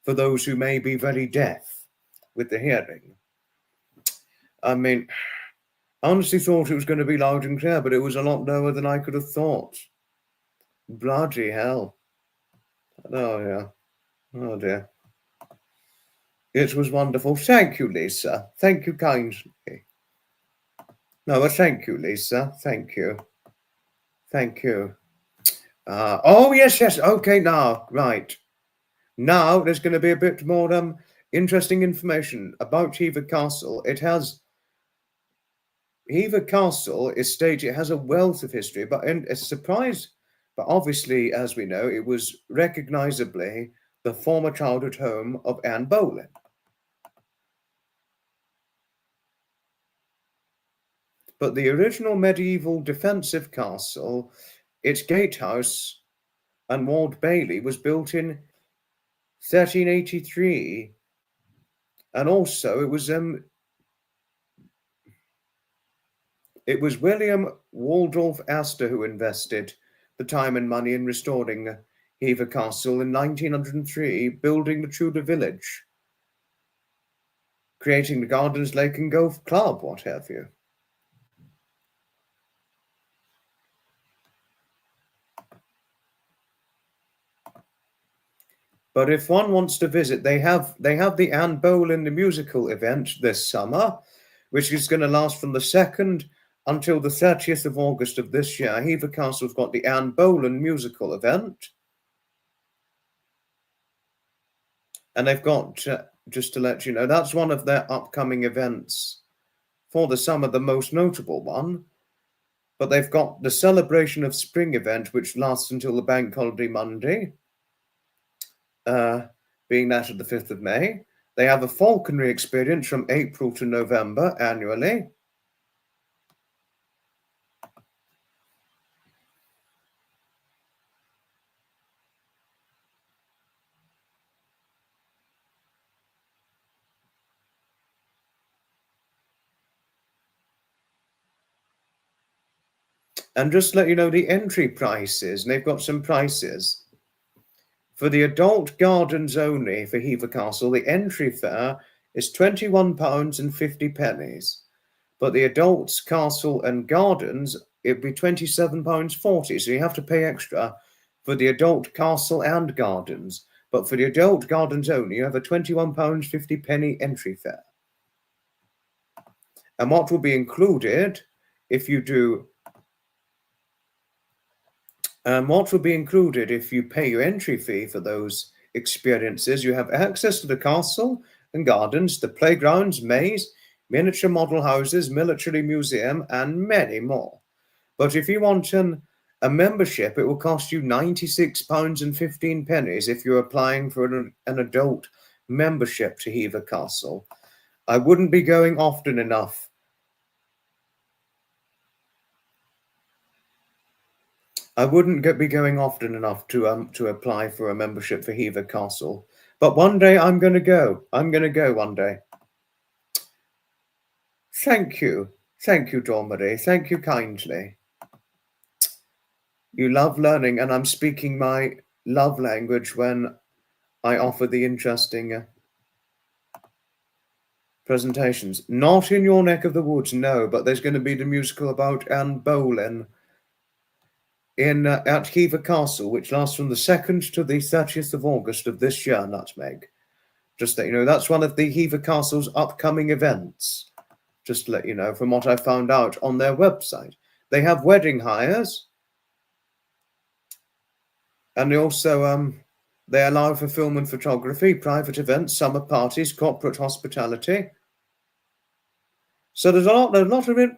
for those who may be very deaf with the hearing. I mean, I honestly thought it was going to be loud and clear, but it was a lot lower than I could have thought. Bloody hell. Oh, yeah. Oh, dear. It was wonderful. Thank you, Lisa. Thank you kindly. No, well, thank you, Lisa. Thank you. Thank you. Oh, yes. Okay, now, right. Now there's going to be a bit more interesting information about Hever Castle. Hever Castle is staged, it has a wealth of history, but a surprise, but obviously, as we know, it was recognisably the former childhood home of Anne Boleyn. But the original medieval defensive castle, its gatehouse and walled bailey was built in 1383, and also it was William Waldorf Astor who invested the time and money in restoring Hever Castle in 1903, building the Tudor village, creating the Gardens, Lake and Golf Club, what have you. But if one wants to visit, they have the Anne Boleyn the musical event this summer, which is going to last from the 2nd until the 30th of August of this year. Hever Castle's got the Anne Boleyn musical event. And they've got, just to let you know, that's one of their upcoming events for the summer, the most notable one. But they've got the Celebration of Spring event, which lasts until the Bank Holiday Monday, being that of the 5th of May. They have a falconry experience from April to November annually. And just to let you know the entry prices, and they've got some prices. For the adult gardens only for Hever Castle, the entry fare is £21.50. But the adults, castle and gardens, it'd be £27.40. So you have to pay extra for the adult castle and gardens. But for the adult gardens only, you have a £21.50 entry fare. And what will be included if you do... what will be included if you pay your entry fee for those experiences? You have access to the castle and gardens, the playgrounds, maze, miniature model houses, military museum, and many more. But if you want a membership, it will cost you £96.15 if you're applying for an adult membership to Hever Castle. I wouldn't be going often enough. I wouldn't be going often enough to apply for a membership for Hever Castle. But one day I'm going to go. I'm going to go one day. Thank you. Thank you, Dormery. Thank you kindly. You love learning, and I'm speaking my love language when I offer the interesting presentations. Not in your neck of the woods, no, but there's going to be the musical about Anne Boleyn at Hever Castle, which lasts from the 2nd to the 30th of August of this year, Nutmeg. Just that you know, that's one of the Hever Castle's upcoming events. Just to let you know, from what I found out on their website. They have wedding hires, and they also they allow for film and photography, private events, summer parties, corporate hospitality. So there's a lot of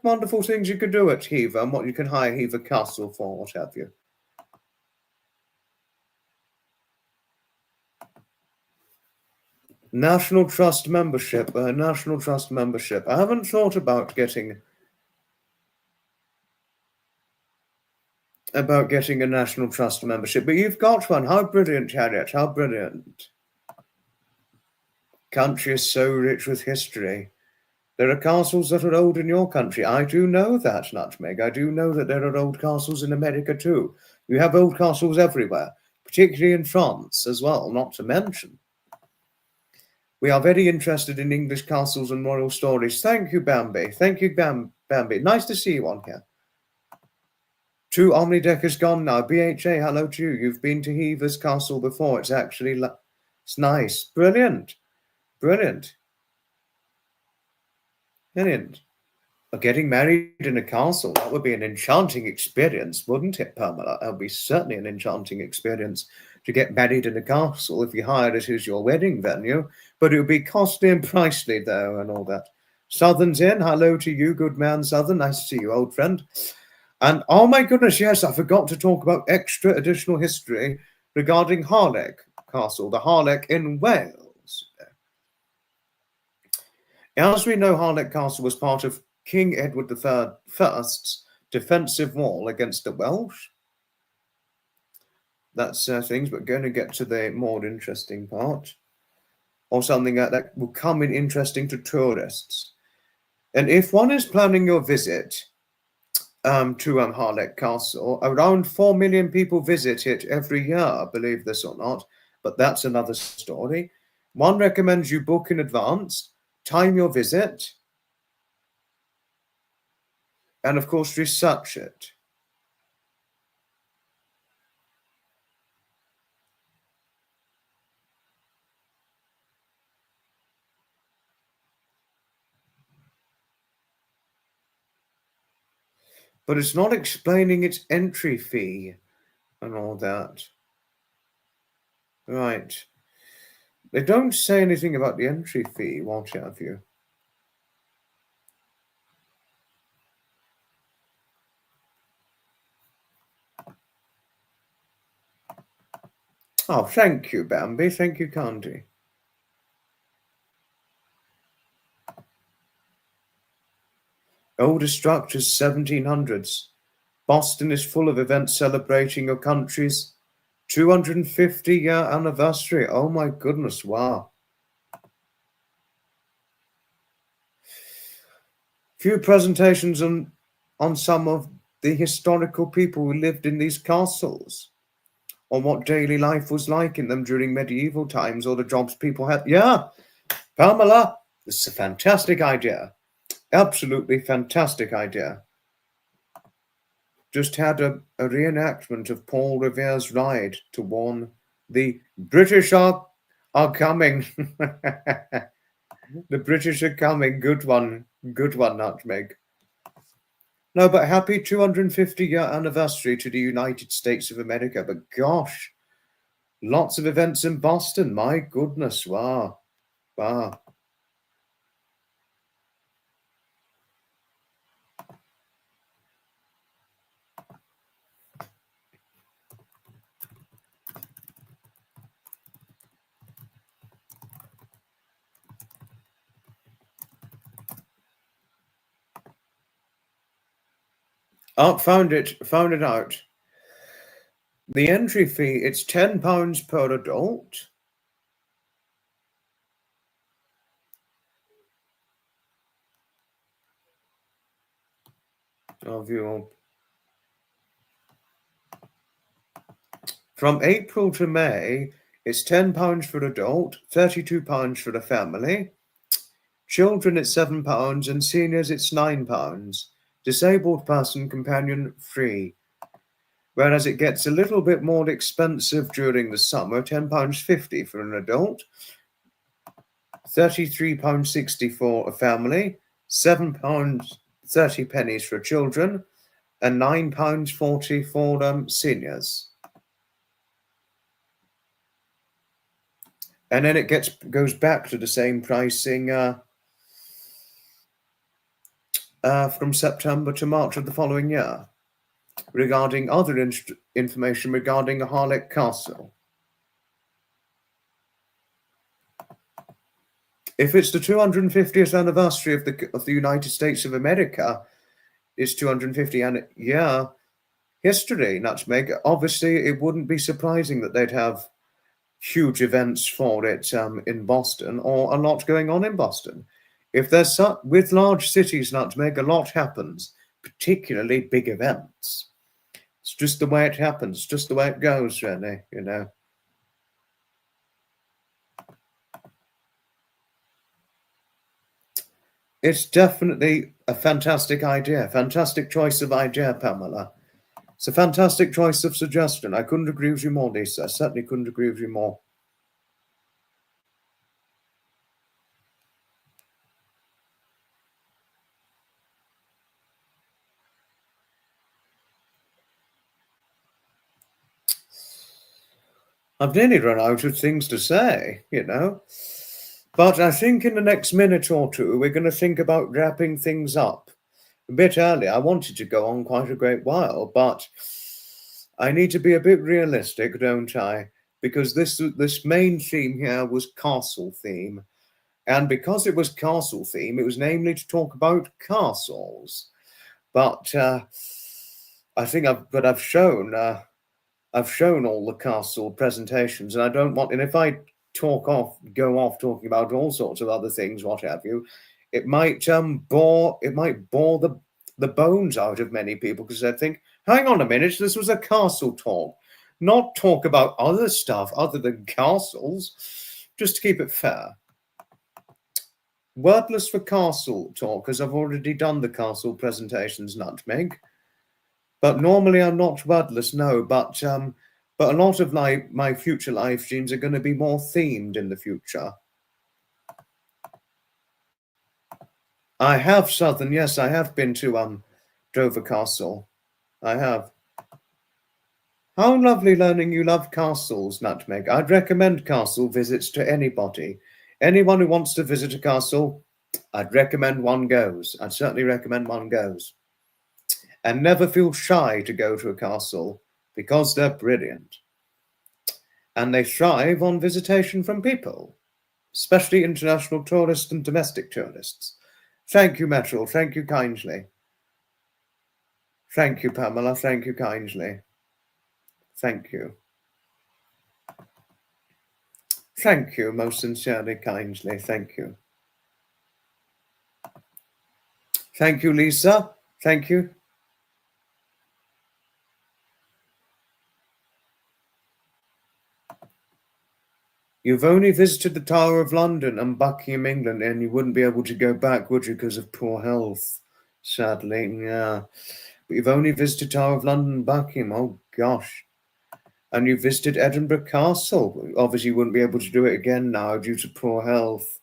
wonderful things you could do at Hever, and what you can hire Hever Castle for, what have you. National Trust membership. National Trust membership. I haven't thought about getting a National Trust membership, but you've got one. How brilliant, Harriet! How brilliant! Country is so rich with history. There are castles that are old in your country. I do know that, Nutmeg. I do know that there are old castles in America too. You have old castles everywhere, particularly in France as well, not to mention. We are very interested in English castles and royal stories. Thank you, Bambi. Thank you, Bambi. Nice to see you on here. 2 Omnideckers gone now. BHA, hello to you. You've been to Hever's Castle before. It's actually... it's nice. Brilliant. Brilliant. Brilliant. Getting married in a castle, that would be an enchanting experience, wouldn't it, Pamela? It would be certainly an enchanting experience to get married in a castle if you hired it as your wedding venue. But it would be costly and pricey, though, and all that. Southern's in. Hello to you, good man, Southern. Nice to see you, old friend. And oh my goodness, yes, I forgot to talk about extra additional history regarding Harlech Castle, the Harlech in Wales. As we know, Harlech Castle was part of King Edward I's defensive wall against the Welsh. That's things, but going to get to the more interesting part, or something that will come in interesting to tourists. And if one is planning your visit to Harlech Castle, around 4 million people visit it every year, believe this or not, but that's another story. One recommends you book in advance, time your visit, and of course research it. But it's not explaining its entry fee and all that. Right. They don't say anything about the entry fee, what have you. Oh, thank you, Bambi. Thank you, Candy. Oldest structures, 1700s. Boston is full of events celebrating your country's 250-year anniversary. Oh my goodness, wow. Few presentations on some of the historical people who lived in these castles, or what daily life was like in them during medieval times, or the jobs people had. Yeah, Pamela, this is a fantastic idea. Absolutely fantastic idea. Just had a reenactment of Paul Revere's ride to warn the British are coming. The British are coming. Good one, Nutmeg. No, but happy 250-year anniversary to the United States of America. But gosh, lots of events in Boston. My goodness, wow. Oh, found it out. The entry fee, it's £10 per adult. From April to May, it's £10 for adult, £32 for the family. Children, it's £7, and seniors, it's £9. Disabled person companion, free. Whereas it gets a little bit more expensive during the summer, £10.50 for an adult, £33.60 for a family, £7.30 for children, and £9.40 for seniors. And then it goes back to the same pricing from September to March of the following year, regarding other information regarding Harlech Castle. If it's the 250th anniversary of the United States of America, it's 250 year history, Nutmeg. Obviously, it wouldn't be surprising that they'd have huge events for it in Boston, or a lot going on in Boston. If there's with large cities, Nutmeg, a lot happens, particularly big events. It's just the way it happens, just the way it goes, really, you know. It's definitely a fantastic idea, fantastic choice of idea, Pamela. It's a fantastic choice of suggestion. I couldn't agree with you more, Lisa. I certainly couldn't agree with you more. I've nearly run out of things to say, you know. But I think in the next minute or two, we're going to think about wrapping things up. A bit early. I wanted to go on quite a great while, but I need to be a bit realistic, don't I? Because this main theme here was castle theme. And because it was castle theme, it was namely to talk about castles. But I think I've shown all the castle presentations, and I don't want. And if I go off talking about all sorts of other things, what have you, it might bore the bones out of many people because they think, hang on a minute, this was a castle talk, not talk about other stuff other than castles, just to keep it fair. Wordless for castle talk, because I've already done the castle presentations, Nutmeg. But normally I'm not wordless, no. But a lot of my future live streams are going to be more themed in the future. I have Southern, yes, I have been to Dover Castle. I have. How lovely learning you love castles, Nutmeg. I'd recommend castle visits to anybody. Anyone who wants to visit a castle, I'd recommend one goes. I'd certainly recommend one goes. And never feel shy to go to a castle because they're brilliant. And they thrive on visitation from people, especially international tourists and domestic tourists. Thank you, Metrel. Thank you kindly. Thank you, Pamela. Thank you kindly. Thank you. Thank you, most sincerely, kindly. Thank you. Thank you, Lisa. Thank you. You've only visited the Tower of London and Buckingham, England, and you wouldn't be able to go back, would you, because of poor health? Sadly, yeah. But you've only visited Tower of London and Buckingham. Oh, gosh. And you visited Edinburgh Castle. Obviously, you wouldn't be able to do it again now due to poor health.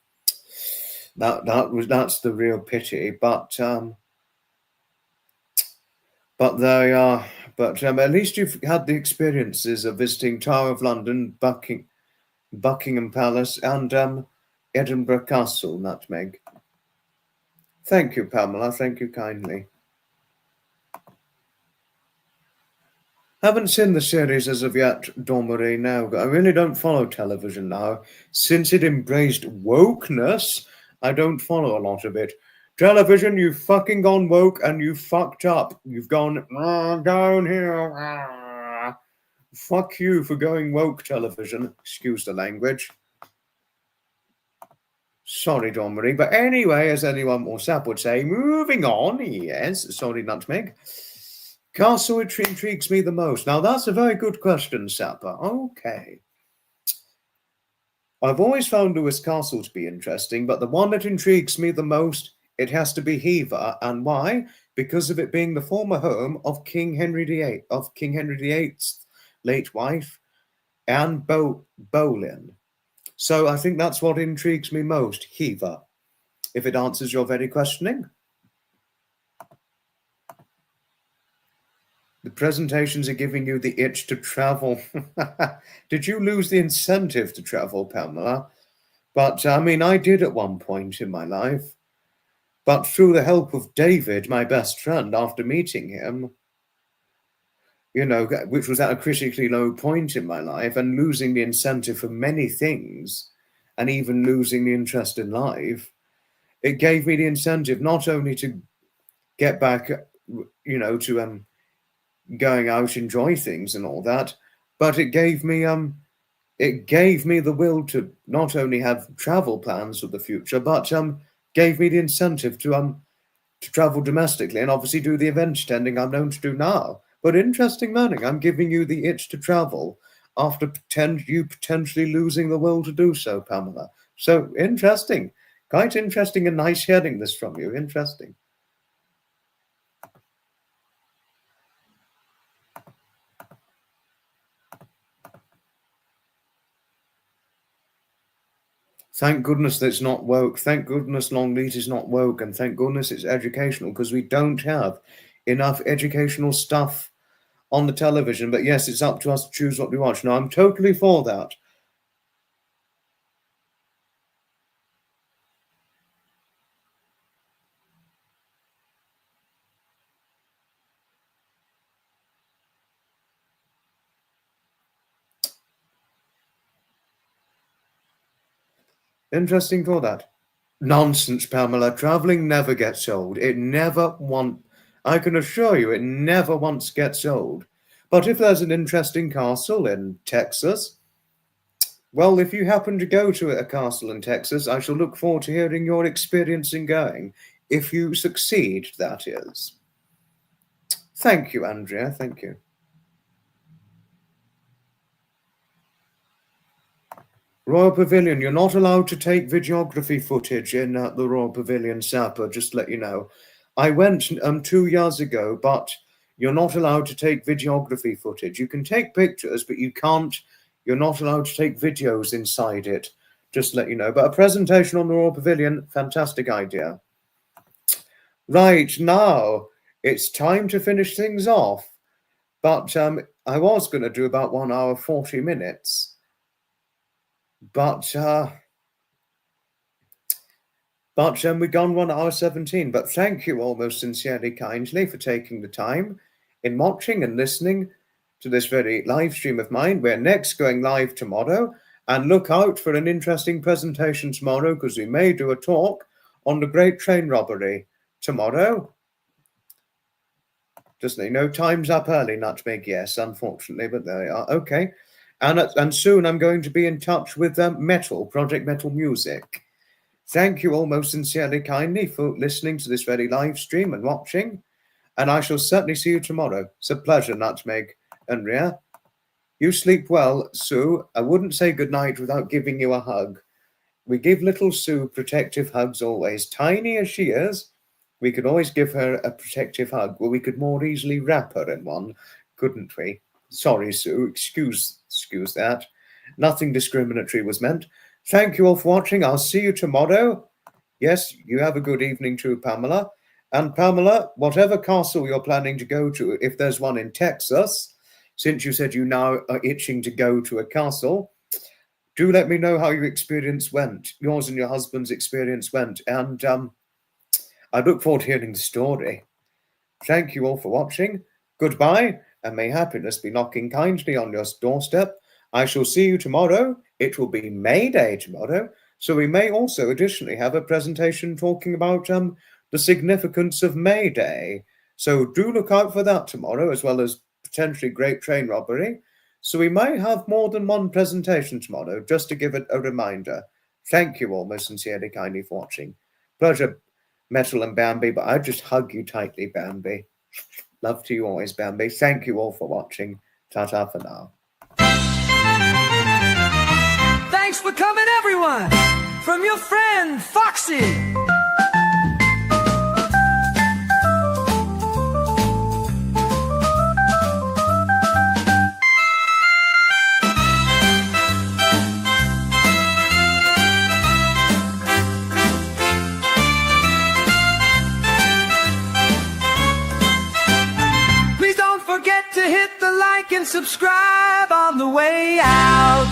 That's the real pity. But there you are. But at least you've had the experiences of visiting Tower of London, Buckingham Palace, and Edinburgh Castle, Nutmeg. Thank you, Pamela. Thank you kindly. Haven't seen the series as of yet, Dawn-Marie, now. I really don't follow television now. Since it embraced wokeness, I don't follow a lot of it. Television, you've fucking gone woke and you fucked up. You've gone down here. Fuck you for going woke, television. Excuse the language. Sorry, Dawn-Marie. But anyway, as anyone more sap would say, moving on. Yes, sorry, Nutmeg. Castle which intrigues me the most. Now, that's a very good question, Sapper. Okay. I've always found Lewis Castle to be interesting, but the one that intrigues me the most, it has to be Hever. And why? Because of it being the former home of King Henry VIII's late wife, Anne Boleyn. So I think that's what intrigues me most, Hever, if it answers your very questioning. The presentations are giving you the itch to travel. Did you lose the incentive to travel, Pamela? But, I mean, I did at one point in my life. But through the help of David, my best friend, after meeting him, you know, which was at a critically low point in my life, and losing the incentive for many things, and even losing the interest in life, it gave me the incentive not only to get back, you know, to going out, enjoy things and all that, but it gave me the will to not only have travel plans for the future, but gave me the incentive to travel domestically and obviously do the event attending I'm known to do now. But interesting learning. I'm giving you the itch to travel after you potentially losing the will to do so, Pamela. So interesting. Quite interesting and nice hearing this from you. Interesting. Thank goodness that's not woke. Thank goodness Longleat is not woke. And thank goodness it's educational, because we don't have enough educational stuff on the television. But yes, it's up to us to choose what we watch. Now, I'm totally for that. Interesting for that. Nonsense, Pamela. Travelling never gets old. It never once, I can assure you, it never once gets old. But if there's an interesting castle in Texas, well, if you happen to go to a castle in Texas, I shall look forward to hearing your experience in going. If you succeed, that is. Thank you, Andrea. Thank you. Royal Pavilion, you're not allowed to take videography footage in the Royal Pavilion, Sapa, just to let you know. I went 2 years ago, but you're not allowed to take videography footage. You can take pictures, but you're not allowed to take videos inside it, just to let you know. But a presentation on the Royal Pavilion, fantastic idea. Right, now it's time to finish things off. But I was going to do about 1 hour, 40 minutes. But we've gone 1 hour 17. But thank you all most sincerely, kindly, for taking the time in watching and listening to this very live stream of mine. We're next going live tomorrow, and look out for an interesting presentation tomorrow, because we may do a talk on the Great Train Robbery tomorrow. Just, you know, time's up early, Nutmeg, yes, unfortunately, but there we are. Okay. And soon I'm going to be in touch with Project Metal Music. Thank you all most sincerely, kindly, for listening to this very live stream and watching. And I shall certainly see you tomorrow. It's a pleasure, Nutmeg and Ria. You sleep well, Sue. I wouldn't say goodnight without giving you a hug. We give little Sue protective hugs always. Tiny as she is, we could always give her a protective hug. Well, we could more easily wrap her in one, couldn't we? Sorry, Sue. Excuse that. Nothing discriminatory was meant. Thank you all for watching. I'll see you tomorrow. Yes, you have a good evening too, Pamela. And Pamela, whatever castle you're planning to go to, if there's one in Texas, since you said you now are itching to go to a castle, do let me know how your experience went, yours and your husband's experience went. And I look forward to hearing the story. Thank you all for watching. Goodbye. And may happiness be knocking kindly on your doorstep. I shall see you tomorrow. It will be May Day tomorrow, so we may also additionally have a presentation talking about the significance of May Day. So do look out for that tomorrow, as well as potentially Great Train Robbery. So we may have more than one presentation tomorrow, just to give it a reminder. Thank you all most sincerely, kindly for watching. Pleasure, Metal and Bambi, but I just hug you tightly, Bambi. Love to you always, Bambi. Thank you all for watching. Ta-ta for now. Thanks for coming, everyone. From your friend, Foxy. Hit the like and subscribe on the way out.